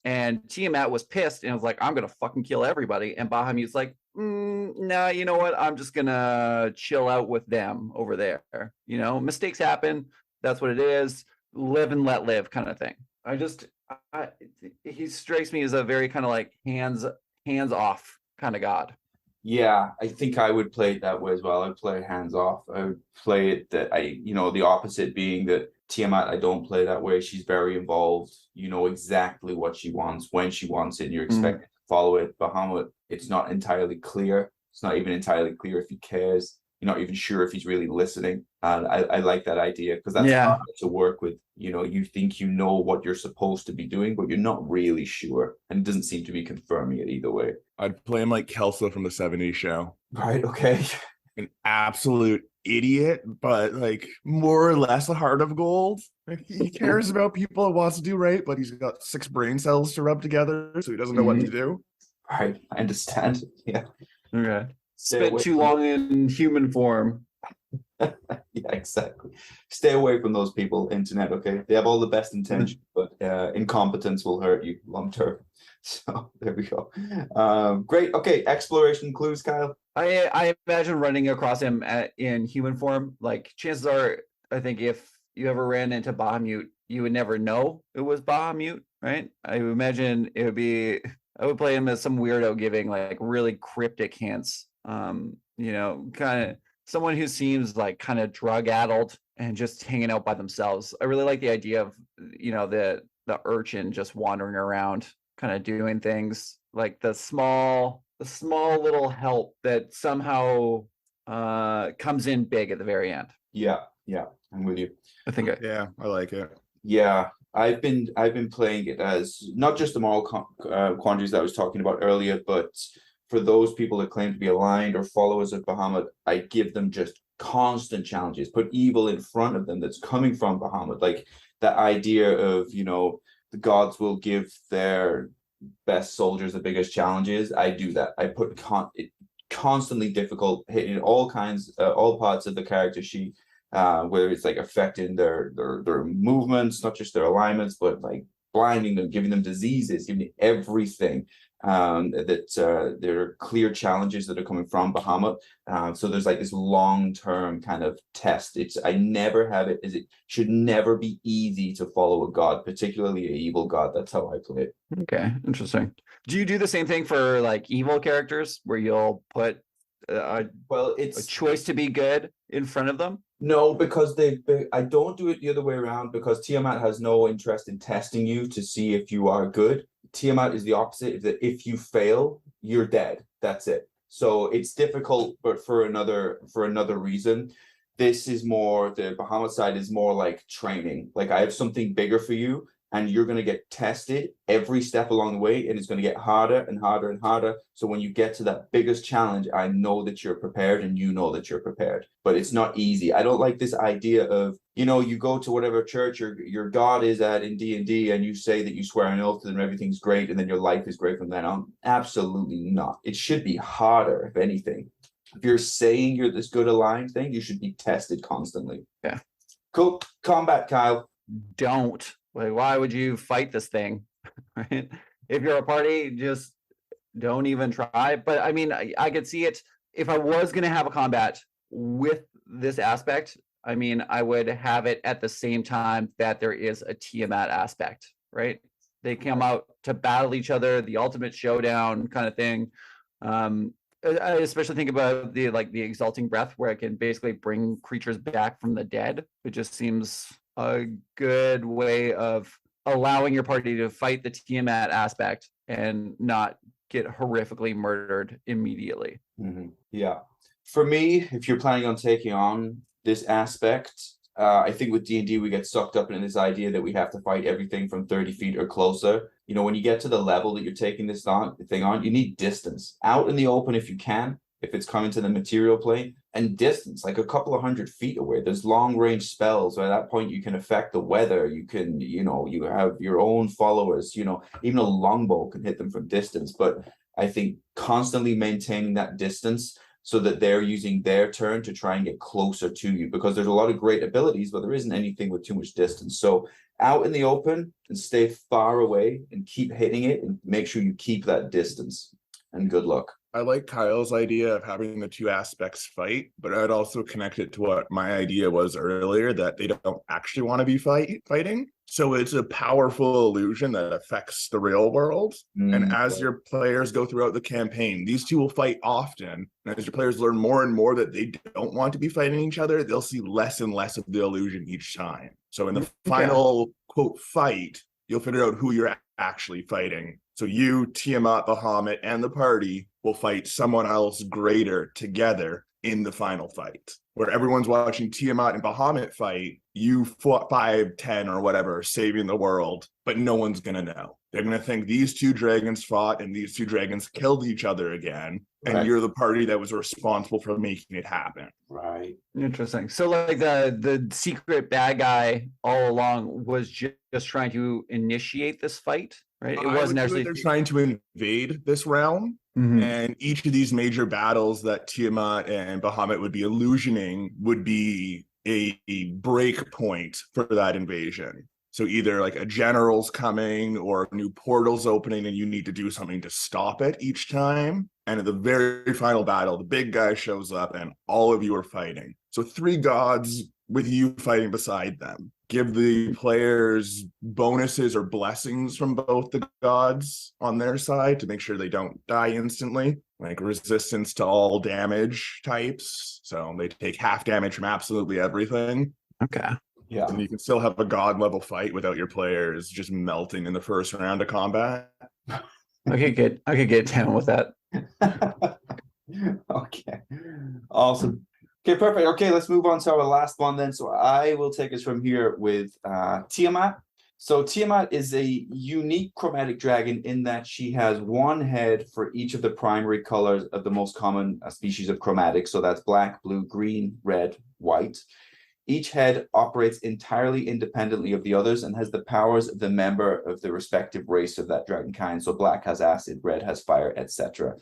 And Tiamat was pissed and was like, "I'm gonna fucking kill everybody." And Bahamut's like, "Nah, you know what? I'm just gonna chill out with them over there. Mistakes happen. That's what it is. Live and let live kind of thing." He strikes me as a very kind of like hands off kind of god. Yeah, I think I would play it that way as well. I'd play hands off. I would play it that the opposite being that Tiamat, I don't play that way. She's very involved. You know exactly what she wants, when she wants it, and you're expected to follow it. Bahamut, it's not entirely clear. It's not even entirely clear if he cares. You're not even sure if he's really listening. And I like that idea, because that's hard to work with. You think you know what you're supposed to be doing, but you're not really sure. And it doesn't seem to be confirming it either way. I'd play him like Kelso from the 70s show. Right, okay. An absolute idiot, but like more or less a heart of gold. He cares about people and wants to do right, but he's got 6 brain cells to rub together, so he doesn't know what to do. Right, I understand. Yeah. Okay. Spent too long in human form. Yeah, exactly. Stay away from those people, internet, okay? They have all the best intentions, but incompetence will hurt you long term. So there we go. Great. Okay, exploration clues, Kyle. I imagine running across him in human form. Like, chances are, I think if you ever ran into Bahamut, you would never know it was Bahamut, right? I would imagine I would play him as some weirdo giving like really cryptic hints. Kind of someone who seems like kind of drug addled and just hanging out by themselves. I really like the idea of, the urchin just wandering around, kind of doing things, like the small little help that somehow comes in big at the very end. Yeah, I'm with you. I like it. Yeah, I've been playing it as not just the moral quandaries that I was talking about earlier, but for those people that claim to be aligned or followers of Bahamut, I give them just constant challenges, put evil in front of them that's coming from Bahamut. Like that idea of, the gods will give their best soldiers the biggest challenges. I do that. I put it constantly difficult, hitting all parts of the character sheet, whether it's like affecting their movements, not just their alignments, but like blinding them, giving them diseases, giving them everything. There are clear challenges that are coming from Bahamut. So there's like this long-term kind of test. I never have it, as it should never be easy to follow a god, particularly an evil god. That's how I play it. Okay, interesting. Do you do the same thing for like evil characters where you'll put it's a choice to be good in front of them? No, because I don't do it the other way around, because Tiamat has no interest in testing you to see if you are good. Tiamat is the opposite, that if you fail, you're dead. That's it. So it's difficult, but for another reason. This is more, the Bahamut side is more like training. Like, I have something bigger for you, and you're going to get tested every step along the way, and it's going to get harder and harder and harder. So when you get to that biggest challenge, I know that you're prepared, and you know that you're prepared. But it's not easy. I don't like this idea of, you go to whatever church your God is at in D&D, and you say that you swear an oath to them, everything's great, and then your life is great from then on. Absolutely not. It should be harder, if anything. If you're saying you're this good aligned thing, you should be tested constantly. Yeah. Cool. Combat, Kyle. Don't Like, why would you fight this thing? Right? If you're a party, just don't even try. But I mean, I could see it if I was going to have a combat with this aspect. I mean, I would have it at the same time that there is a Tiamat aspect, right? They come out to battle each other, the ultimate showdown kind of thing. I especially think about the exalting breath, where it can basically bring creatures back from the dead. It just seems a good way of allowing your party to fight the Tiamat aspect and not get horrifically murdered immediately. Yeah. For me, if you're planning on taking on this aspect, I think with D&D, we get sucked up in this idea that we have to fight everything from 30 feet or closer. You know, when you get to the level that you're taking this thing on, you need distance. Out in the open if you can, if it's coming to the material plane, and distance, like a couple of 100 feet away. There's long range spells. At that point, you can affect the weather. You can, you have your own followers, even a longbow can hit them from distance. But I think constantly maintaining that distance so that they're using their turn to try and get closer to you, because there's a lot of great abilities, but there isn't anything with too much distance. So out in the open and stay far away and keep hitting it and make sure you keep that distance, and good luck. I like Kyle's idea of having the two aspects fight, but I'd also connect it to what my idea was earlier, that they don't actually want to be fighting. So it's a powerful illusion that affects the real world. And as your players go throughout the campaign, these two will fight often. And as your players learn more and more that they don't want to be fighting each other, they'll see less and less of the illusion each time. So in the final, quote, fight, you'll figure out who you're actually fighting. So you, Tiamat, Bahamut, and the party will fight someone else greater together in the final fight, where everyone's watching Tiamat and Bahamut fight. You fought 5, 10, or whatever, saving the world, but no one's going to know. They're going to think these two dragons fought and these two dragons killed each other again. And you're the party that was responsible for making it happen. Right. Interesting. So like the secret bad guy all along was just trying to initiate this fight, right? It wasn't actually. They're trying to invade this realm. And each of these major battles that Tiamat and Bahamut would be illusioning would be a break point for that invasion. So either like a general's coming or a new portal's opening and you need to do something to stop it each time. And at the very final battle, the big guy shows up and all of you are fighting. So 3 gods with you fighting beside them. Give the players bonuses or blessings from both the gods on their side to make sure they don't die instantly, like resistance to all damage types. So they take half damage from absolutely everything. Okay. Yeah. And you can still have a god level fight without your players just melting in the first round of combat. I could get down with that. Okay. Awesome. Okay, perfect. Okay, let's move on to our last one then. So I will take us from here with Tiamat. So Tiamat is a unique chromatic dragon in that she has one head for each of the primary colors of the most common species of chromatic. So that's black, blue, green, red, white. Each head operates entirely independently of the others and has the powers of the member of the respective race of that dragon kind. So black has acid, red has fire, etc.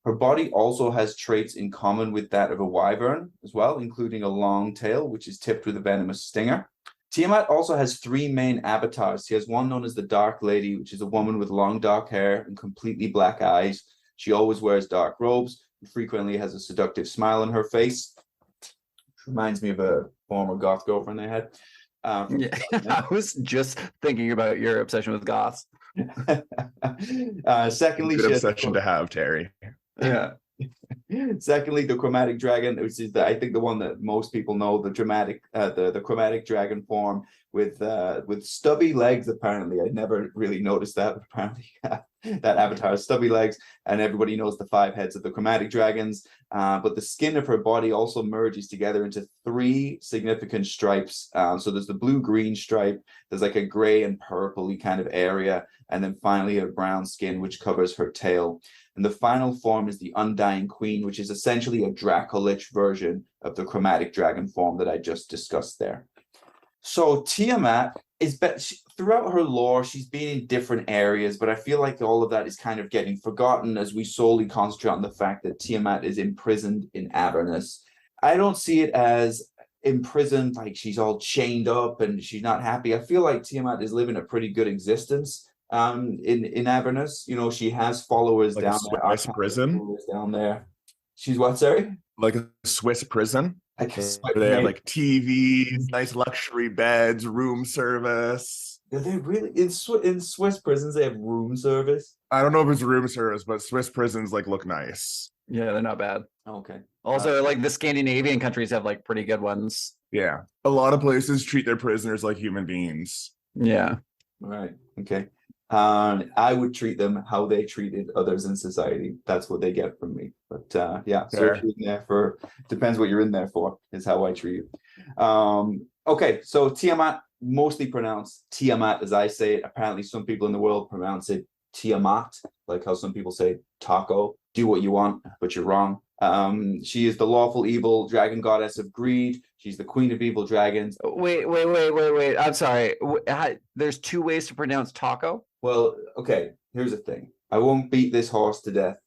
Her body also has traits in common with that of a wyvern as well, including a long tail, which is tipped with a venomous stinger. Tiamat also has 3 main avatars. She has one known as the Dark Lady, which is a woman with long dark hair and completely black eyes. She always wears dark robes and frequently has a seductive smile on her face. Which reminds me of a former goth girlfriend I had. I was just thinking about your obsession with goths. Secondly, good obsession to have, Terry. Yeah. Secondly, the chromatic dragon, which is I think the one that most people know, the chromatic dragon form with stubby legs. Apparently, I never really noticed that. But apparently, that avatar has stubby legs, and everybody knows the 5 heads of the chromatic dragons. But the skin of her body also merges together into 3 significant stripes. So there's the blue-green stripe. There's like a gray and purpley kind of area, and then finally a brown skin which covers her tail. And the final form is the Undying Queen, which is essentially a Dracolich version of the chromatic dragon form that I just discussed there. So Tiamat is throughout her lore, she's been in different areas, but I feel like all of that is kind of getting forgotten as we solely concentrate on the fact that Tiamat is imprisoned in Avernus. I don't see it as imprisoned, like she's all chained up and she's not happy. I feel like Tiamat is living a pretty good existence in Avernus. You know, she has followers Like down a there, Swiss prison? followers down there. She's what, sorry? Like a Swiss prison? I guess Where they have like TVs, nice luxury beds, room service. are they really in Swiss prisons? They have room service. I don't know if it's room service, but Swiss prisons like look nice. Yeah, they're not bad. Okay. Also, like the Scandinavian countries have like pretty good ones. Yeah. A lot of places treat their prisoners like human beings. Yeah. Right. Okay. I would treat them how they treated others in society. That's what they get from me. But yeah, so Fair. if you're in there for, depends what you're in there for, is how I treat you. Okay, so Tiamat, mostly pronounced Tiamat as I say it. Apparently some people in the world pronounce it Tiamat, like how some people say taco. Do what you want, but you're wrong. She is the lawful evil dragon goddess of greed. She's the queen of evil dragons. Wait. I'm sorry. There's two ways to pronounce taco. Well, okay, here's the thing. I won't beat this horse to death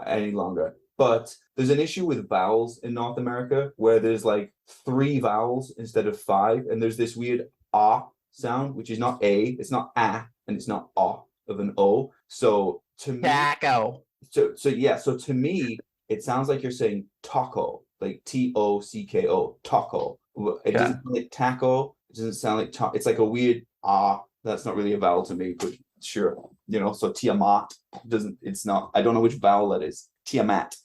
any longer, but there's an issue with vowels in North America where there's like 3 vowels instead of 5, and there's this weird ah sound, which is not a, it's not a, and it's not ah of an o. So to me, Taco. So to me, it sounds like you're saying taco, like Tocko, taco. It doesn't sound like taco. It doesn't sound like it's like a weird ah. That's not really a vowel to me, but sure, you know. So Tiamat doesn't. It's not. I don't know which vowel that is. Tiamat.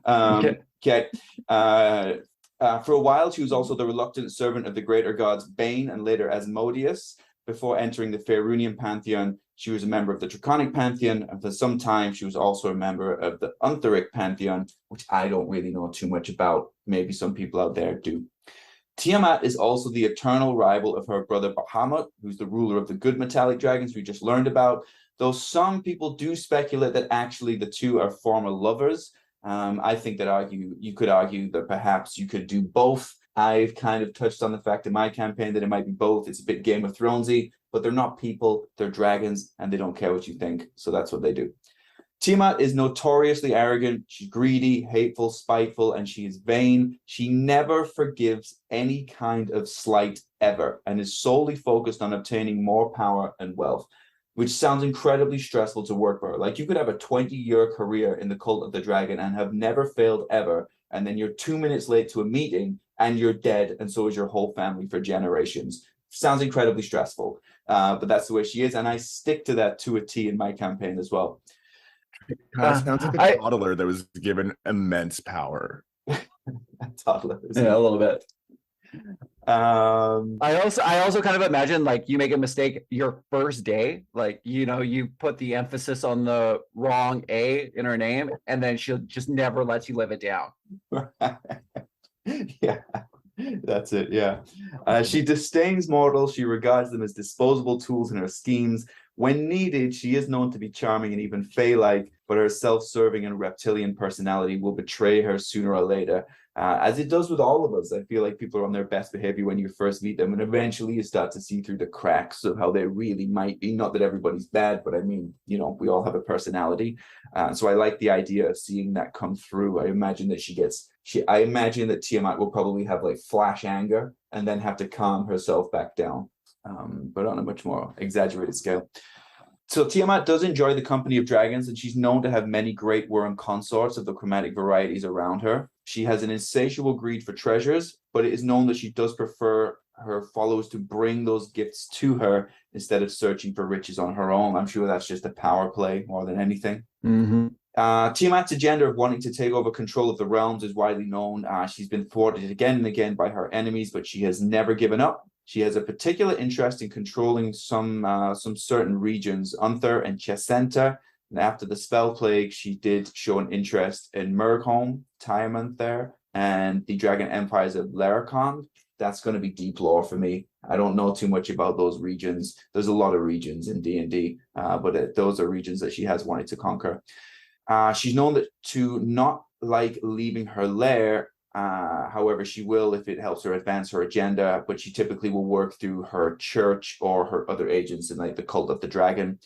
Okay. For a while, she was also the reluctant servant of the greater gods Bane and later Asmodeus. Before entering the Faerunian pantheon, she was a member of the Draconic pantheon, and for some time, she was also a member of the Untheric pantheon, which I don't really know too much about. Maybe some people out there do. Tiamat is also the eternal rival of her brother Bahamut, who's the ruler of the good metallic dragons we just learned about, though some people do speculate that actually the two are former lovers. I think that you could argue that perhaps you could do both. I've kind of touched on the fact in my campaign that it might be both. It's a bit Game of Thronesy, but they're not people, they're dragons, and they don't care what you think, so that's what they do. Tiamat is notoriously arrogant. She's greedy, hateful, spiteful, and she is vain. She never forgives any kind of slight ever and is solely focused on obtaining more power and wealth, which sounds incredibly stressful to work for her. Like you could have a 20-year career in the Cult of the Dragon and have never failed ever, and then you're 2 minutes late to a meeting and you're dead, and so is your whole family for generations. Sounds incredibly stressful, but that's the way she is, and I stick to that to a T in my campaign as well. Kind of sounds like a toddler that was given immense power. A toddler. Yeah, a little bit. I also kind of imagine like you make a mistake your first day, like you put the emphasis on the wrong A in her name, and then she'll just never let you live it down. Yeah, that's it. Yeah, she disdains mortals. She regards them as disposable tools in her schemes. When needed, she is known to be charming and even fey-like, but her self-serving and reptilian personality will betray her sooner or later, as it does with all of us. I feel like people are on their best behavior when you first meet them, and eventually you start to see through the cracks of how they really might be. Not that everybody's bad, but I mean, we all have a personality. So I like the idea of seeing that come through. I imagine that I imagine that Tiamat will probably have like flash anger and then have to calm herself back down, but on a much more exaggerated scale. So Tiamat does enjoy the company of dragons, and she's known to have many great worm consorts of the chromatic varieties around her. She has an insatiable greed for treasures, but it is known that she does prefer her followers to bring those gifts to her instead of searching for riches on her own. I'm sure that's just a power play more than anything. Mm-hmm. Tiamat's agenda of wanting to take over control of the realms is widely known. She's been thwarted again and again by her enemies, but she has never given up. She has a particular interest in controlling some certain regions, Unther and Chesenta. And after the spell plague, she did show an interest in Murgholm, Tiamat there, and the Dragon Empires of Laracon. That's going to be deep lore for me. I don't know too much about those regions. There's a lot of regions in D&D, but those are regions that she has wanted to conquer. She's known to not like leaving her lair. However, she will if it helps her advance her agenda, but she typically will work through her church or her other agents in like the Cult of the Dragon.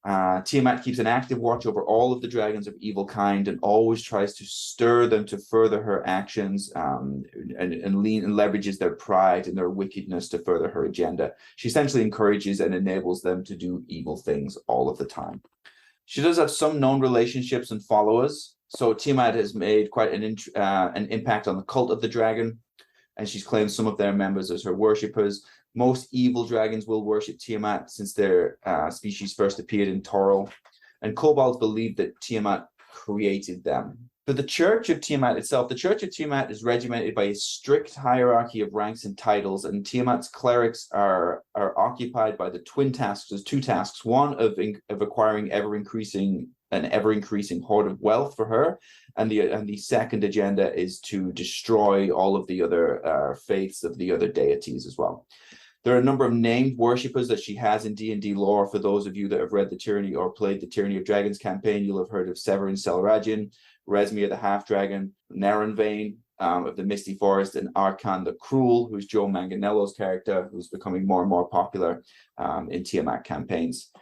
Tiamat keeps an active watch over all of the dragons of evil kind and always tries to stir them to further her actions, and leverages their pride and their wickedness to further her agenda. She essentially encourages and enables them to do evil things all of the time. She does have some known relationships and followers. So Tiamat has made quite an impact on the cult of the dragon, and she's claimed some of their members as her worshippers. Most evil dragons will worship Tiamat since their species first appeared in Toril, and kobolds believe that Tiamat created them. For the Church of Tiamat itself, the Church of Tiamat is regimented by a strict hierarchy of ranks and titles, and Tiamat's clerics are occupied by the twin tasks. There's two tasks: one of acquiring an ever-increasing hoard of wealth for her, and the second agenda is to destroy all of the other faiths of the other deities as well. There are a number of named worshippers that she has in D&D lore. For those of you that have read the Tyranny or played the Tyranny of Dragons campaign, you'll have heard of Severin Selragian, Resmir the Half-Dragon, Narenvain of the Misty Forest, and Arkan the Cruel, who's Joe Manganello's character, who's becoming more and more popular in Tiamat campaigns.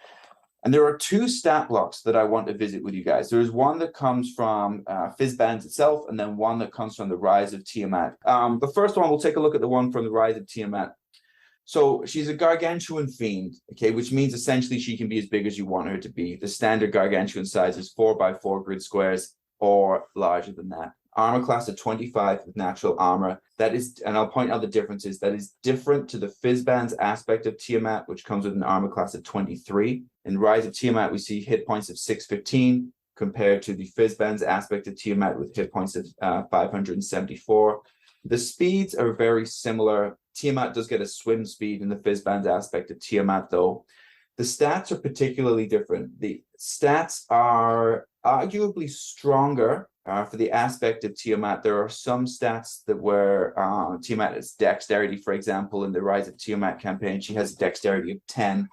And there are two stat blocks that I want to visit with you guys. There's one that comes from Fizban's itself, and then one that comes from the Rise of Tiamat. The first one, we'll take a look at the one from the Rise of Tiamat. So she's a gargantuan fiend, okay, which means essentially she can be as big as you want her to be. The standard gargantuan size is 4x4 grid squares or larger than that. Armor class of 25 with natural armor. That is, and I'll point out the differences, that is different to the Fizban's aspect of Tiamat, which comes with an armor class of 23. In Rise of Tiamat, we see hit points of 615 compared to the Fizban's aspect of Tiamat with hit points of 574. The speeds are very similar. Tiamat does get a swim speed in the Fizban's aspect of Tiamat, though. The stats are particularly different. The stats are arguably stronger for the aspect of Tiamat. There are some stats that where Tiamat is dexterity, for example, in the Rise of Tiamat campaign, she has a dexterity of 10.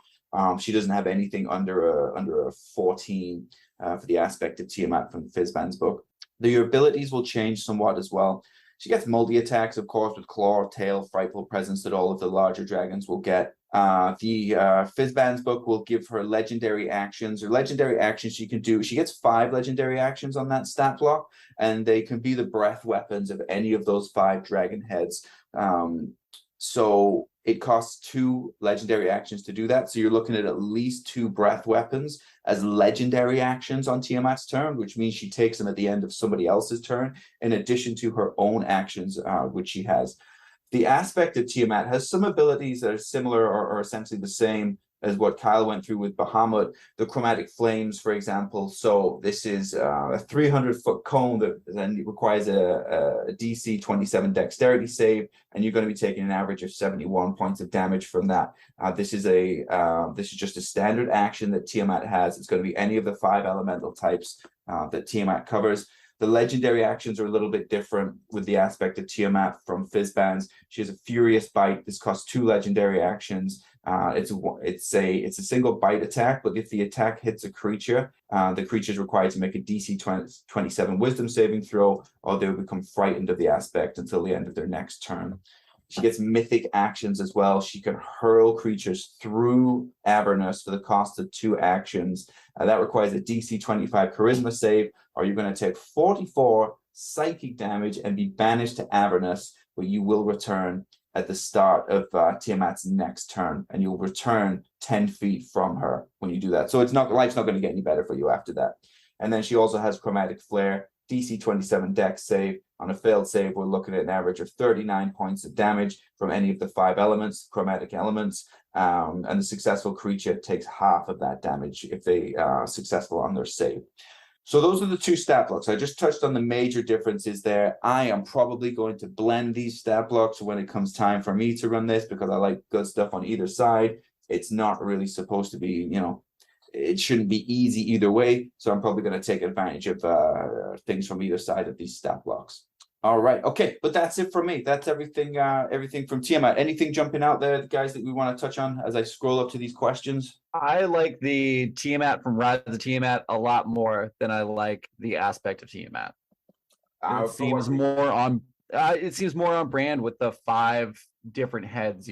She doesn't have anything under a 14 for the aspect of Tiamat from the Fizban's book. Your abilities will change somewhat as well. She gets multi-attacks, of course, with claw, tail, frightful presence that all of the larger dragons will get. The Fizban's book will give her legendary actions, or legendary actions she can do. She gets 5 legendary actions on that stat block, and they can be the breath weapons of any of those 5 dragon heads. So it costs 2 legendary actions to do that. So you're looking at least 2 breath weapons as legendary actions on Tiamat's turn, which means she takes them at the end of somebody else's turn, in addition to her own actions, which she has. The aspect of Tiamat has some abilities that are similar or essentially the same as what Kyle went through with Bahamut. The chromatic flames, for example. So this is a 300-foot cone that then requires a DC 27 dexterity save, and you're going to be taking an average of 71 points of damage from that. This is just a standard action that Tiamat has. It's going to be any of the 5 elemental types that Tiamat covers. The legendary actions are a little bit different with the aspect of Tiamat from Fizban's. She has a Furious Bite. This costs 2 legendary actions. It's a single bite attack, but if the attack hits a creature, the creature is required to make a DC 27 Wisdom saving throw, or they will become frightened of the aspect until the end of their next turn. She gets mythic actions as well. She can hurl creatures through Avernus for the cost of 2 actions. That requires a DC 25 Charisma save, or you're going to take 44 psychic damage and be banished to Avernus, where you will return at the start of Tiamat's next turn, and you'll return 10 feet from her when you do that. So life's not going to get any better for you after that. And then she also has Chromatic Flare, DC 27 Dex save. On a failed save, we're looking at an average of 39 points of damage from any of the 5 elements, chromatic elements, and the successful creature takes half of that damage if they are successful on their save. So those are the 2 stat blocks. I just touched on the major differences there. I am probably going to blend these stat blocks when it comes time for me to run this, because I like good stuff on either side. It's not really supposed to be, it shouldn't be easy either way. So I'm probably going to take advantage of things from either side of these stat blocks. All right. Okay. But that's it for me. That's everything from Tiamat. Anything jumping out there, guys, that we want to touch on as I scroll up to these questions? I like the Tiamat from Rise of Tiamat a lot more than I like the aspect of Tiamat. It seems more on brand with the 5 different heads,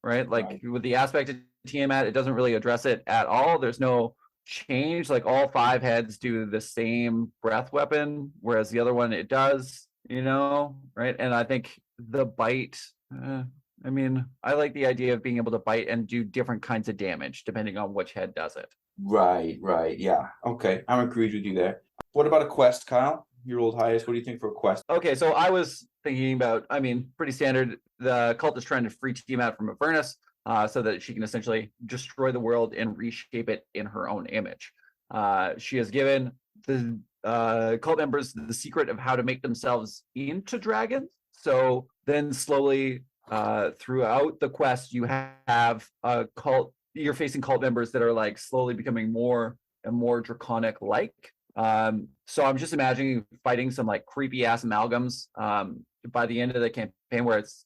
right? Like with the aspect of Tiamat, it doesn't really address it at all. There's no change, like all 5 heads do the same breath weapon, whereas the other one it does, right? And I think the bite, I mean, I like the idea of being able to bite and do different kinds of damage depending on which head does it. Right, yeah. Okay, I'm agreed with you there. What about a quest, Kyle? Your old highest, what do you think for a quest? Okay, so I was thinking about, I mean, pretty standard. The cult is trying to free Tiamat from Avernus so that she can essentially destroy the world and reshape it in her own image. She has given the cult members the secret of how to make themselves into dragons. So then slowly throughout the quest, you have a cult. You're facing cult members that are like slowly becoming more and more draconic like. So I'm just imagining fighting some like creepy ass amalgams by the end of the campaign where it's,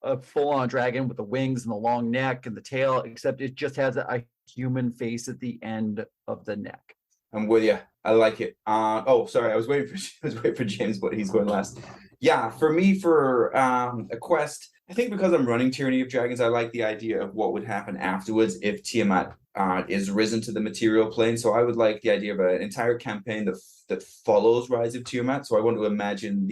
a full-on dragon with the wings and the long neck and the tail, except it just has a human face at the end of the neck. I'm with you. I like it. Oh, sorry. I was waiting for James, but he's going last. Yeah, for me, for a quest, I think because I'm running Tyranny of Dragons, I like the idea of what would happen afterwards if Tiamat is risen to the material plane. So I would like the idea of an entire campaign that follows Rise of Tiamat. So I want to imagine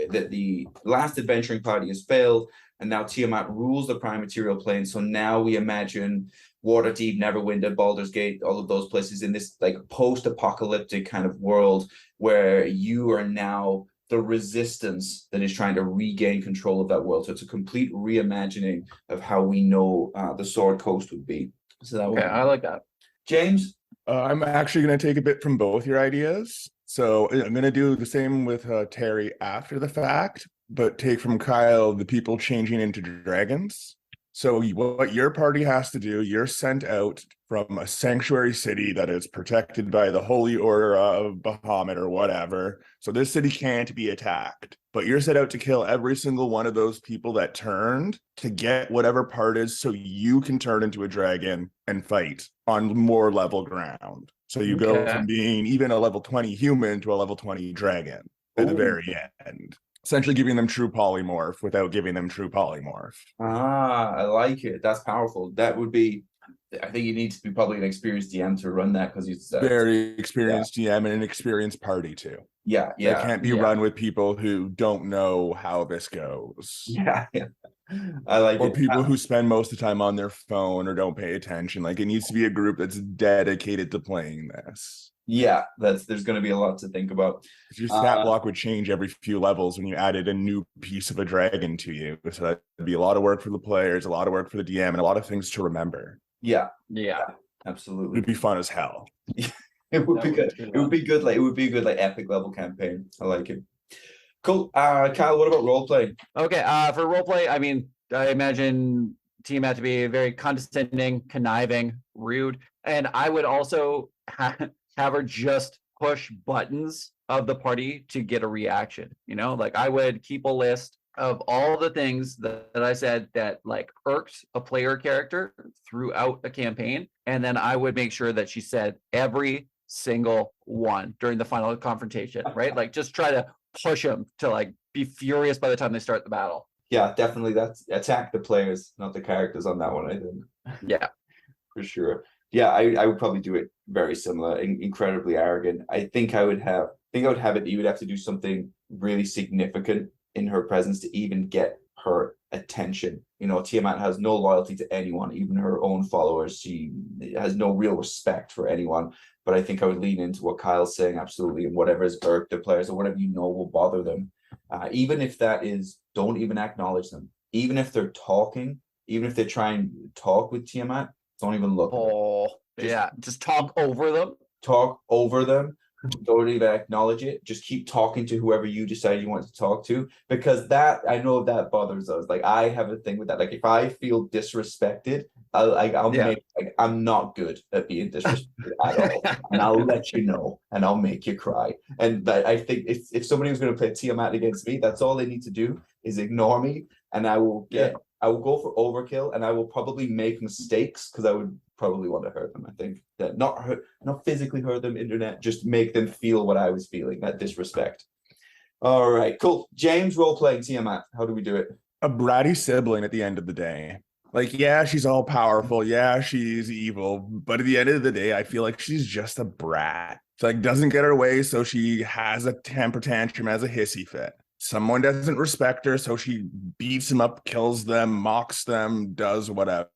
that the last adventuring party has failed, and now Tiamat rules the prime material plane. So now we imagine Waterdeep, Neverwinter, Baldur's Gate, all of those places in this like post-apocalyptic kind of world where you are now the resistance that is trying to regain control of that world. So it's a complete reimagining of how we know the Sword Coast would be. So that Okay, I like that. James? I'm actually going to take a bit from both your ideas. So I'm going to do the same with Terry after the fact, but take from Kyle the people changing into dragons. So what your party has to do, you're sent out from a sanctuary city that is protected by the Holy Order of Bahamut or whatever. So this city can't be attacked, but you're set out to kill every single one of those people that turned to get whatever part is so you can turn into a dragon and fight on more level ground. So you go from being even a level 20 human to a level 20 dragon at the very end. Essentially giving them true polymorph without giving them true polymorph. I like it. That's powerful. That would be, I think you need to be probably an experienced DM to run that because it's very experienced DM and an experienced party too. Yeah. It can't be run with people who don't know how this goes. Yeah. I like it. Or people who spend most of the time on their phone or don't pay attention. Like it needs to be a group that's dedicated to playing this. Yeah, there's going to be a lot to think about. Your stat block would change every few levels when you added a new piece of a dragon to you. So that'd be a lot of work for the players, a lot of work for the DM, and a lot of things to remember. Yeah, absolutely. It'd be fun as hell. It would be good. It would be good. Like epic level campaign. I like it. Cool. Kyle, what about role play? Okay. For role play, I mean, I imagine Tiamat to be very condescending, conniving, rude, and I would also have her just push buttons of the party to get a reaction. Like I would keep a list of all the things that I said that like irked a player character throughout a campaign, and then I would make sure that she said every single one during the final confrontation, right? Like just try to push them to like be furious by the time they start the battle. Yeah, definitely. That's attack the players, not the characters on that one, I think. Yeah, for sure. Yeah, I would probably do it very similar, incredibly arrogant. I think I would have it that you would have to do something really significant in her presence to even get her attention. Tiamat has no loyalty to anyone, even her own followers. She has no real respect for anyone. But I think I would lean into what Kyle's saying, absolutely, and whatever has irked the players or whatever will bother them. Even if that is, don't even acknowledge them. Even if they're talking, even if they try and talk with Tiamat, don't even look. Just talk over them. Talk over them. Don't even acknowledge it. Just keep talking to whoever you decide you want to talk to, because I know that bothers us. Like I have a thing with that. Like if I feel disrespected, I'm not good at being disrespected at all, and I'll let you know, and I'll make you cry. And I think if somebody was going to play Tiamat against me, that's all they need to do is ignore me, and I will go for overkill, and I will probably make mistakes because I would probably want to hurt them. I think that not physically hurt them, internet, just make them feel what I was feeling, that disrespect. All right, cool. James, role playing Tiamat. How do we do it? A bratty sibling at the end of the day. Like, yeah, she's all powerful. Yeah, she's evil. But at the end of the day, I feel like she's just a brat. She like doesn't get her way, so she has a temper tantrum, as a hissy fit. Someone doesn't respect her, so she beats them up, kills them, mocks them, does whatever.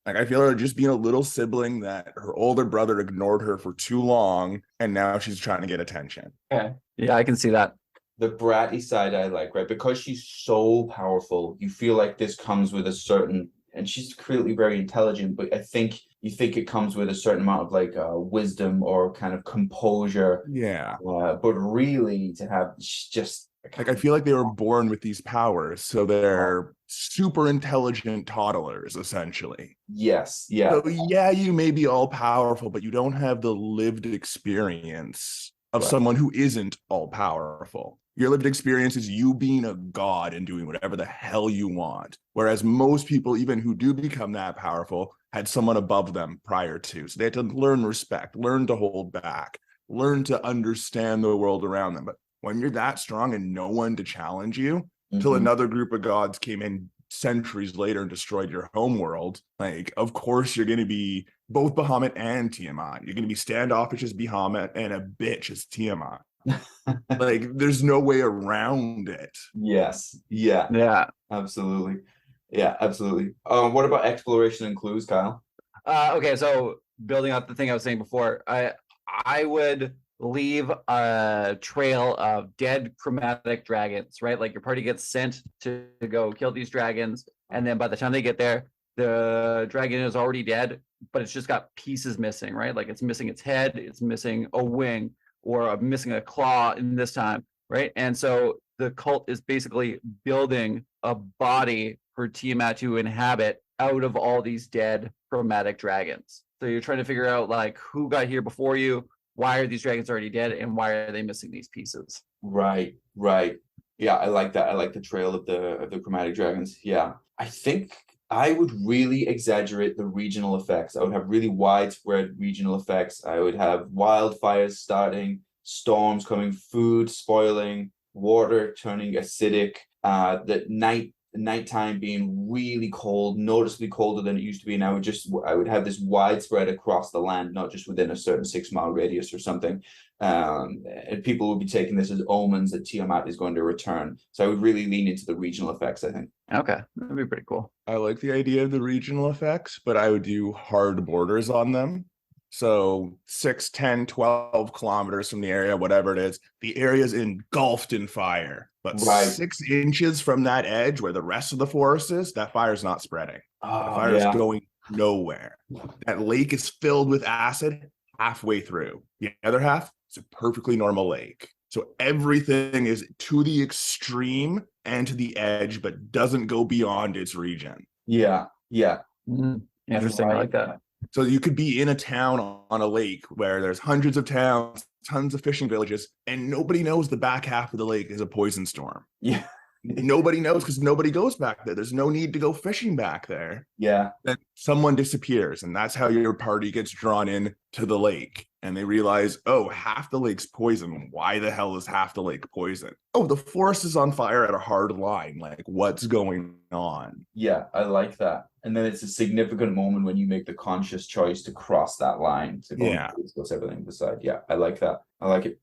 Like, I feel her just being a little sibling that her older brother ignored her for too long, and now she's trying to get attention. Okay. Yeah, I can see that. The bratty side I like, right? Because she's so powerful, you feel like this comes with a certain, and she's clearly very intelligent, but I think you think it comes with a certain amount of like wisdom or kind of composure. Yeah. But really to have just Like, I feel like they were born with these powers, so they're super intelligent toddlers, essentially. yes, yeah, So, yeah, you may be all powerful, but you don't have the lived experience of Right. someone who isn't all powerful. Your lived experience is you being a god and doing whatever the hell you want. Whereas most people, even who do become that powerful, had someone above them prior to. So they had to learn respect, learn to hold back, learn to understand the world around them. But when you're that strong and no one to challenge you, till Mhm. another group of gods came in centuries later and destroyed your home world, like, of course you're going to be both Bahamut and Tiamat. You're going to be standoffish as Bahamut and a bitch as Tiamat. Like, there's no way around it. Yes, yeah, Yeah. absolutely. Yeah, absolutely. What about exploration and clues, Kyle? Okay, so building up the thing I was saying before, I would leave a trail of dead chromatic dragons, right? Like your party gets sent to go kill these dragons, and then by the time they get there, the dragon is already dead, but it's just got pieces missing, right? Like it's missing its head, it's missing a wing, or missing a claw in this time, right? And so the cult is basically building a body for Tiamat to inhabit out of all these dead chromatic dragons. So you're trying to figure out like who got here before you, why are these dragons already dead, and why are they missing these pieces? Right, right. Yeah, I like that. I like the trail of the chromatic dragons. Yeah. I think I would really exaggerate the regional effects. I would have really widespread regional effects. I would have wildfires starting, storms coming, food spoiling, water turning acidic, the nighttime being really cold, noticeably colder than it used to be. And I would have this widespread across the land, not just within a certain 6-mile radius or something. And people would be taking this as omens that Tiamat is going to return. So I would really lean into the regional effects, I think. Okay, that'd be pretty cool. I like the idea of the regional effects, but I would do hard borders on them. So 6, 10, 12 kilometers from the area, whatever it is, the area is engulfed in fire. But Right. 6 inches from that edge where the rest of the forest is, that fire's not spreading. The Oh, fire is yeah. going nowhere. That lake is filled with acid halfway through. The other half is a perfectly normal lake. So everything is to the extreme and to the edge, but doesn't go beyond its region. Yeah, yeah. Interesting, I like that. So you could be in a town on a lake where there's hundreds of towns, tons of fishing villages, and nobody knows the back half of the lake is a poison storm. Yeah. Nobody knows because nobody goes back there. There's no need to go fishing back there. Yeah. Then someone disappears, and that's how your party gets drawn in to the lake. And they realize, oh, half the lake's poison. Why the hell is half the lake poison? Oh, the forest is on fire at a hard line. Like, what's going on? Yeah, I like that. And then it's a significant moment when you make the conscious choice to cross that line to go Yeah. and discuss everything beside. Yeah, I like that. I like it.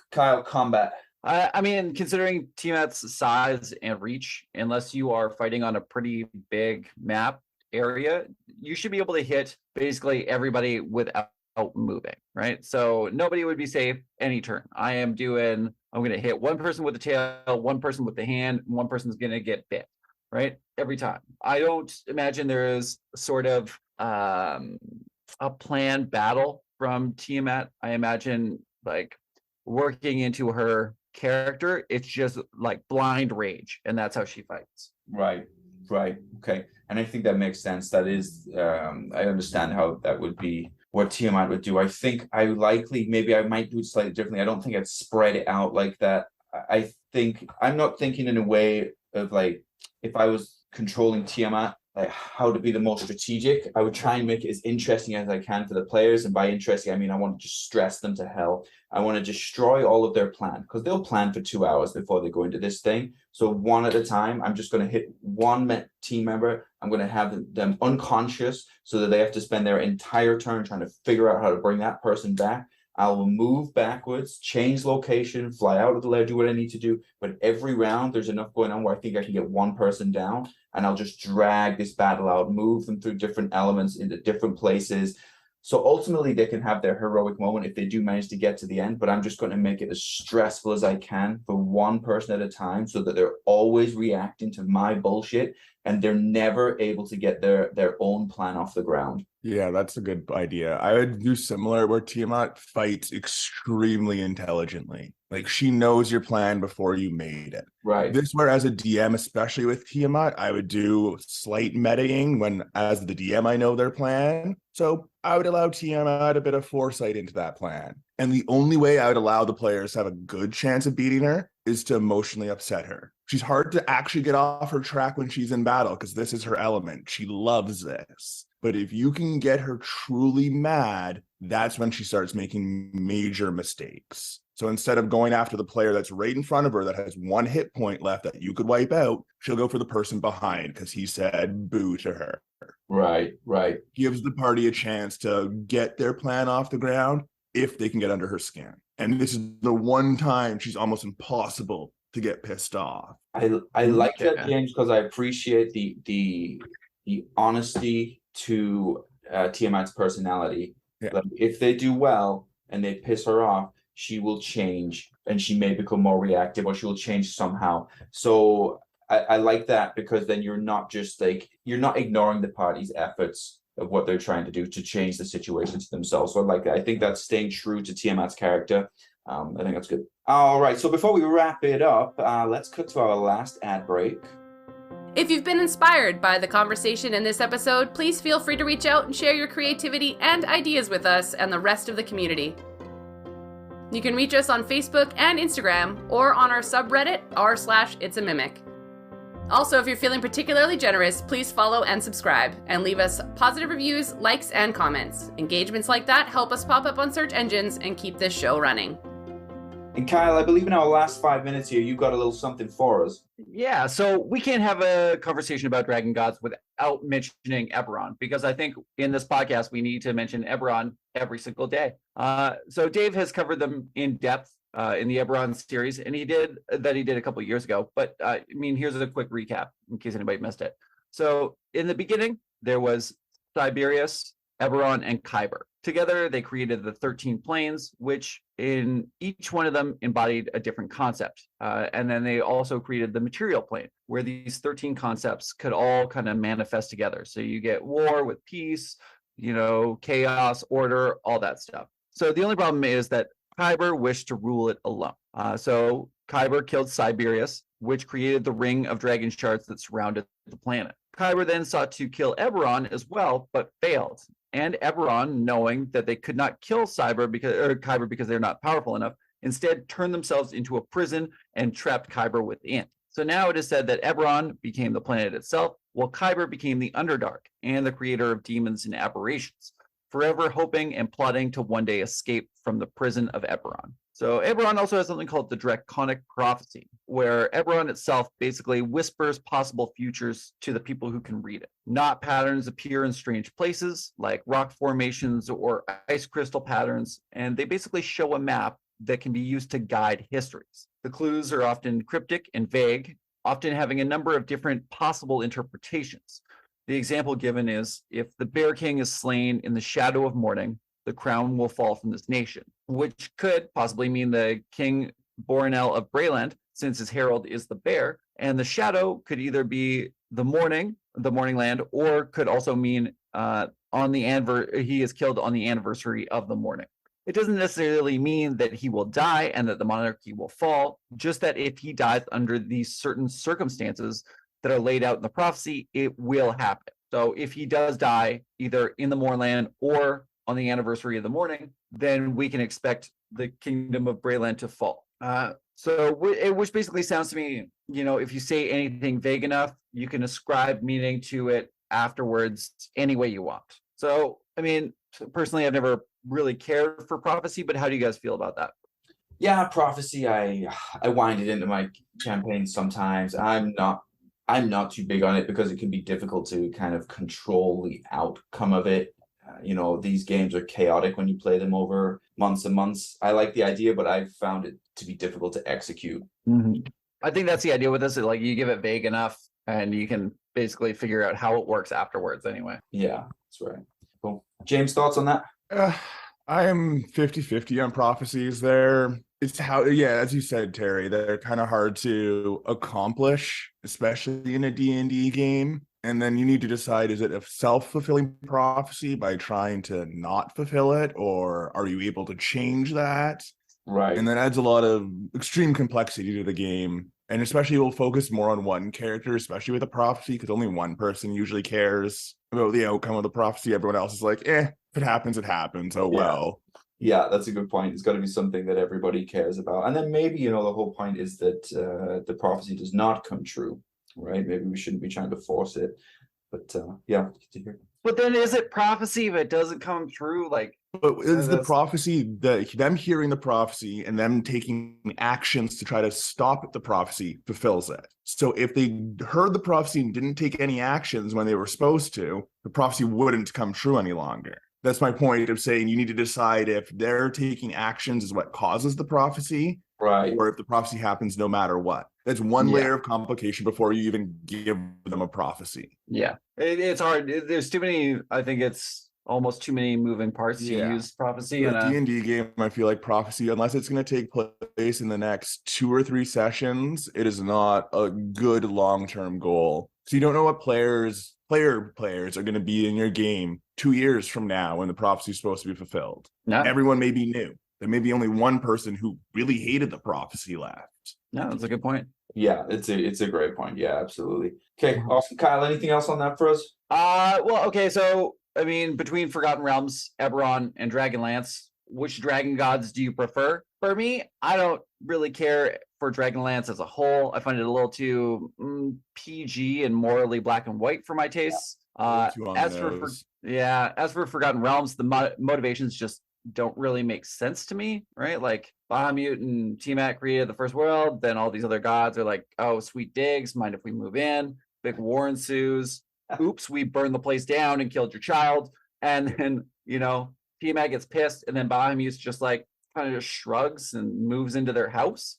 Kyle, combat. I mean, considering Tiamat's size and reach, unless you are fighting on a pretty big map area, you should be able to hit basically everybody without moving, right? So nobody would be safe any turn. I'm going to hit one person with the tail, one person with the hand, and one person's going to get bit, right? Every time. I don't imagine there is sort of a planned battle from Tiamat. I imagine like working into her character, it's just like blind rage, and that's how she fights. Right. Okay. And I think that makes sense. That is, I understand how that would be what Tiamat would do. I think maybe I might do it slightly differently. I don't think I'd spread it out like that. I think I'm not thinking in a way of like, if I was controlling Tiamat, like how to be the most strategic. I would try and make it as interesting as I can for the players. And by interesting, I mean I want to just stress them to hell. I want to destroy all of their plan, because they'll plan for 2 hours before they go into this thing. So one at a time, I'm just going to hit one team member. I'm going to have them unconscious so that they have to spend their entire turn trying to figure out how to bring that person back. I'll move backwards, change location, fly out of the lair, do what I need to do. But every round, there's enough going on where I think I can get one person down, and I'll just drag this battle out, move them through different elements into different places. So ultimately, they can have their heroic moment if they do manage to get to the end. But I'm just going to make it as stressful as I can for one person at a time, so that they're always reacting to my bullshit, and they're never able to get their own plan off the ground. Yeah, that's a good idea. I would do similar where Tiamat fights extremely intelligently. Like, she knows your plan before you made it. Right. This, where as a DM, especially with Tiamat, I would do slight metaing when, as the DM, I know their plan. So I would allow Tiamat a bit of foresight into that plan. And the only way I would allow the players to have a good chance of beating her is to emotionally upset her. She's hard to actually get off her track when she's in battle, because this is her element. She loves this. But if you can get her truly mad, that's when she starts making major mistakes. So instead of going after the player that's right in front of her that has one hit point left that you could wipe out, she'll go for the person behind because he said boo to her. Right. Gives the party a chance to get their plan off the ground if they can get under her skin. And this is the one time she's almost impossible to get pissed off. I like that, James, because I appreciate the honesty to Tiamat's personality. Yeah. Like, if they do well and they piss her off, she will change, and she may become more reactive, or she will change somehow. So I like that, because then you're not ignoring the party's efforts of what they're trying to do to change the situation to themselves. So I like that. I think that's staying true to Tiamat's character. I think that's good. All right, so before we wrap it up, let's cut to our last ad break. If you've been inspired by the conversation in this episode, please feel free to reach out and share your creativity and ideas with us and the rest of the community. You can reach us on Facebook and Instagram, or on our subreddit r/itsAmimic. Also, if you're feeling particularly generous, please follow and subscribe, and leave us positive reviews, likes, and comments. Engagements like that help us pop up on search engines and keep this show running. And Kyle, I believe in our last 5 minutes here, you got a little something for us. Yeah, so we can't have a conversation about Dragon Gods without mentioning Eberron, because I think in this podcast we need to mention Eberron every single day. So Dave has covered them in depth in the Eberron series, and he did a couple of years ago. But I mean, here's a quick recap in case anybody missed it. So in the beginning, there was Tiberius, Eberron, and Kyber. Together, they created the 13 planes, which in each one of them embodied a different concept. And then they also created the material plane, where these 13 concepts could all kind of manifest together. So you get war with peace, chaos, order, all that stuff. So the only problem is that Kyber wished to rule it alone. So Kyber killed Tiberius, which created the ring of dragon shards that surrounded the planet. Kyber then sought to kill Eberron as well, but failed. And Eberron, knowing that they could not kill Kyber because they're not powerful enough, instead turned themselves into a prison and trapped Kyber within. So now it is said that Eberron became the planet itself, while Kyber became the Underdark and the creator of demons and aberrations, forever hoping and plotting to one day escape from the prison of Eberron. So Eberron also has something called the Draconic Prophecy, where Eberron itself basically whispers possible futures to the people who can read it. Knot patterns appear in strange places, like rock formations or ice crystal patterns, and they basically show a map that can be used to guide histories. The clues are often cryptic and vague, often having a number of different possible interpretations. The example given is, if the Bear King is slain in the shadow of morning, the crown will fall from this nation, which could possibly mean the King Borinel of Brayland, since his herald is the bear, and the shadow could either be the morning land, or could also mean he is killed on the anniversary of the morning. It doesn't necessarily mean that he will die and that the monarchy will fall, just that if he dies under these certain circumstances that are laid out in the prophecy, it will happen. So if he does die either in the Moorland or on the anniversary of the morning, then we can expect the kingdom of Brayland to fall. Which basically sounds to me, if you say anything vague enough, you can ascribe meaning to it afterwards any way you want. So, I mean, personally, I've never really cared for prophecy, but how do you guys feel about that? Yeah, prophecy. I wind it into my campaigns sometimes. I'm not too big on it because it can be difficult to kind of control the outcome of it. These games are chaotic when you play them over months and months. I like the idea, but I've found it to be difficult to execute. I think that's the idea with this. Like, you give it vague enough and you can basically figure out how it works afterwards anyway. Yeah, that's right. Cool. James, thoughts on that? I am 50-50 on prophecies there. It's as you said, Terry, they're kind of hard to accomplish, especially in a D&D game. And then you need to decide, is it a self-fulfilling prophecy by trying to not fulfill it, or are you able to change that? Right. And that adds a lot of extreme complexity to the game. And especially we'll focus more on one character, especially with a prophecy, because only one person usually cares about the outcome of the prophecy. Everyone else is like, if it happens, it happens. Oh, well. Yeah, that's a good point. It's got to be something that everybody cares about. And then maybe, the whole point is that the prophecy does not come true, right? Maybe we shouldn't be trying to force it. But yeah, continue. But then is it prophecy if it doesn't come true? But is the prophecy, them hearing the prophecy and them taking actions to try to stop the prophecy fulfills it. So if they heard the prophecy and didn't take any actions when they were supposed to, the prophecy wouldn't come true any longer. That's my point of saying you need to decide if they're taking actions is what causes the prophecy, right? Or if the prophecy happens no matter what. That's one layer of complication before you even give them a prophecy. Yeah, it's hard. There's too many. I think it's almost too many moving parts to use prophecy in in a D&D game. I feel like prophecy, unless it's going to take place in the next 2 or 3 sessions, it is not a good long-term goal. So you don't know what players are going to be in your game 2 years from now when the prophecy is supposed to be fulfilled. No. Everyone may be new. There may be only one person who really hated the prophecy left. No, that's a good point. Yeah, it's a great point. Yeah, absolutely. Okay, awesome. Kyle, anything else on that for us? Well, okay, so I mean, between Forgotten Realms, Eberron, and Dragonlance, which dragon gods do you prefer? For me, I don't really care for Dragonlance as a whole. I find it a little too PG and morally black and white for my tastes. As for Forgotten Realms, the motivations just don't really make sense to me, right? Like Bahamut and Tiamat created the first world, then all these other gods are like, oh, sweet digs, mind if we move in? Big war ensues. Oops, we burned the place down and killed your child. And then, Tiamat gets pissed, and then Bahamut's just like kind of just shrugs and moves into their house,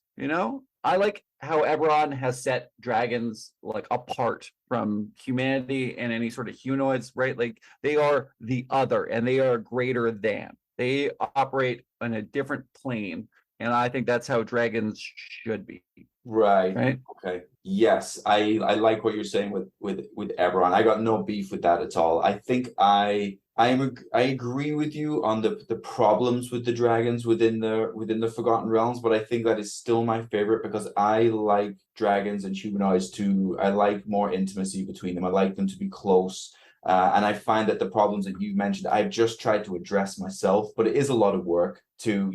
I like how Eberron has set dragons like apart from humanity and any sort of humanoids, right? Like they are the other and they are greater than. They operate on a different plane, and I think that's how dragons should be. Right. Okay. Yes, I like what you're saying with Eberron. I got no beef with that at all. I think I agree with you on the problems with the dragons within the Forgotten Realms, but I think that is still my favorite because I like dragons and humanoids too. I like more intimacy between them. I like them to be close. And I find that the problems that you mentioned, I've just tried to address myself, but it is a lot of work to,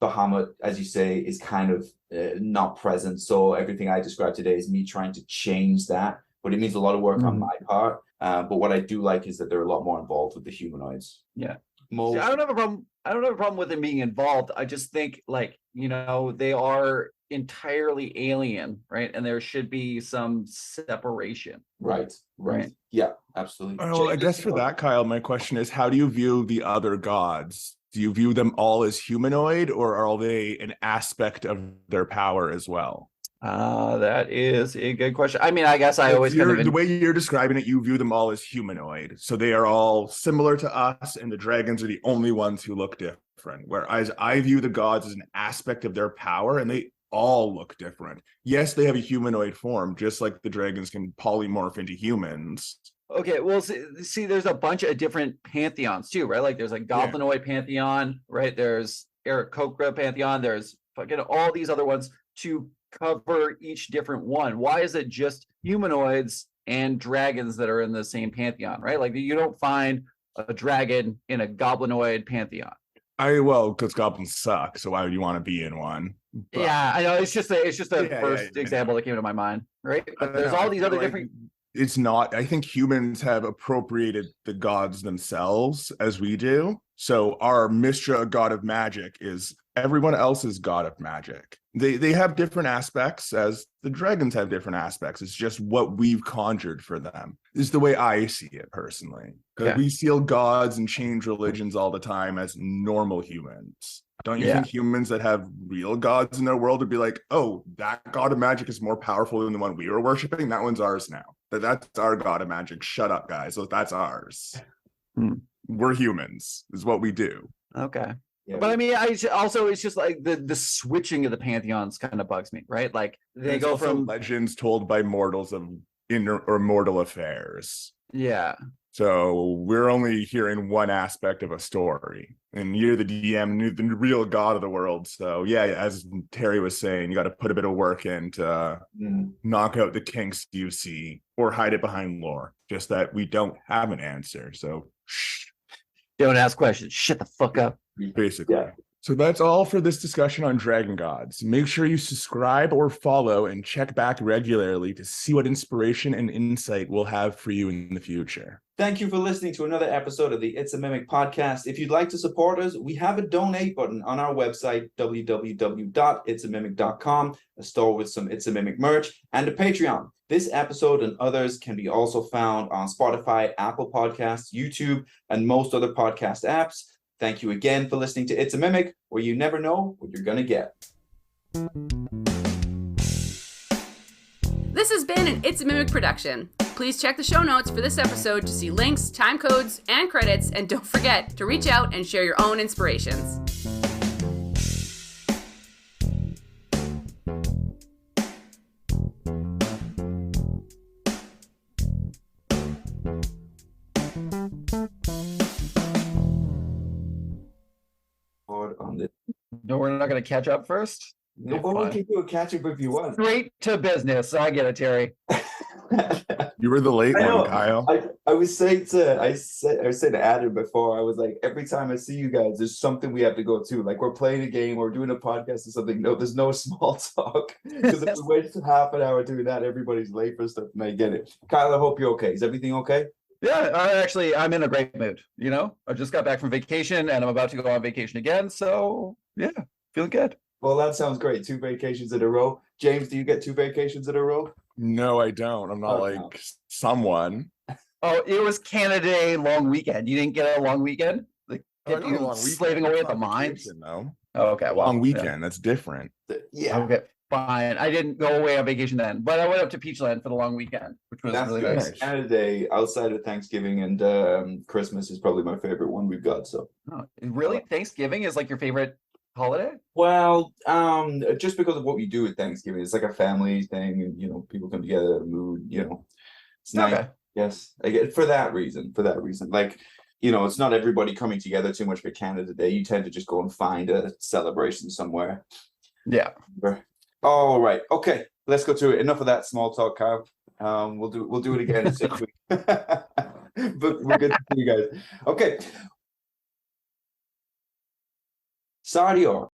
Bahamut, as you say, is kind of not present. So everything I described today is me trying to change that, but it means a lot of work on my part. But what I do like is that they're a lot more involved with the humanoids. Yeah. See, I don't have a problem. I don't have a problem with them being involved. I just think they are entirely alien, right? And there should be some separation. Right. Yeah, absolutely. Well, I guess for that, Kyle, my question is, how do you view the other gods? Do you view them all as humanoid, or are they an aspect of their power as well? That is a good question. I mean, I guess I always the way you're describing it, you view them all as humanoid. So they are all similar to us, and the dragons are the only ones who look different. Whereas I view the gods as an aspect of their power, and they all look different. Yes, they have a humanoid form, just like the dragons can polymorph into humans. Okay, well, see, there's a bunch of different pantheons too, right? Like there's a goblinoid pantheon, right? There's Aarakocra pantheon. There's fucking all these other ones to cover each different one. Why is it just humanoids and dragons that are in the same pantheon, right? Like you don't find a dragon in a goblinoid pantheon. Because goblins suck. So why would you want to be in one? But, yeah, I know. It's just a first example that came to my mind, right? But there's all these other different. it's not, I think humans have appropriated the gods themselves as we do. So our Mistra god of magic is everyone else's god of magic. They have different aspects as the dragons have different aspects. It's just what we've conjured for them is the way I see it personally. Because we steal gods and change religions all the time as normal humans. Don't you think humans that have real gods in their world would be like, oh, that god of magic is more powerful than the one we were worshiping? That one's ours now. That's our god of magic. Shut up, guys. So that's ours. We're humans, is what we do. Okay. Yeah, but I mean, it's just like the switching of the pantheons kind of bugs me, right? Like they go from legends told by mortals of inner or mortal affairs. Yeah. So we're only hearing one aspect of a story, and you're the DM, the real god of the world. So yeah, as Terry was saying, you got to put a bit of work in to knock out the kinks you see or hide it behind lore. Just that we don't have an answer. So shh. Don't ask questions. Shut the fuck up. Basically. Yeah. So that's all for this discussion on Dragon Gods. Make sure you subscribe or follow and check back regularly to see what inspiration and insight we'll have for you in the future. Thank you for listening to another episode of the It's a Mimic podcast. If you'd like to support us, we have a donate button on our website, www.itsamimic.com, a store with some It's a Mimic merch, and a Patreon. This episode and others can be also found on Spotify, Apple Podcasts, YouTube, and most other podcast apps. Thank you again for listening to It's a Mimic, where you never know what you're going to get. This has been an It's a Mimic production. Please check the show notes for this episode to see links, time codes, and credits, and don't forget to reach out and share your own inspirations. No, we're not going to catch up first. No, we can do a catch up if you want. Straight to business. I get it, Terry. You were the late one, Kyle. I was saying to Adam before, I was like, every time I see you guys, there's something we have to go to. Like we're playing a game or doing a podcast or something. No, there's no small talk. Because if we wait half an hour doing that, everybody's late for stuff and I get it. Kyle, I hope you're okay. Is everything okay? Yeah, I'm in a great mood. You know, I just got back from vacation and I'm about to go on vacation again. So yeah, feeling good. Well, that sounds great. 2 vacations in a row. James, do you get 2 vacations in a row? No, I don't. I'm not someone. Oh, it was Canada Day long weekend. You didn't get a long weekend? Like slaving away at the mines? No. Oh, okay. Well, long weekend. That's different. Yeah. Okay. Fine. I didn't go away on vacation then, but I went up to Peachland for the long weekend, which was really nice. Canada Day, outside of Thanksgiving and Christmas, is probably my favorite one we've got. So, really, Thanksgiving is like your favorite holiday? Well, just because of what we do at Thanksgiving, it's like a family thing, and people come together, mood. It's nice. Okay. Yes, I get for that reason. Like, it's not everybody coming together too much for Canada Day. You tend to just go and find a celebration somewhere. Yeah. All right. Okay. Let's go to it. Enough of that small talk, Kyle. We'll do it again in 6 weeks. But we're good to see you guys. Okay. Sardior.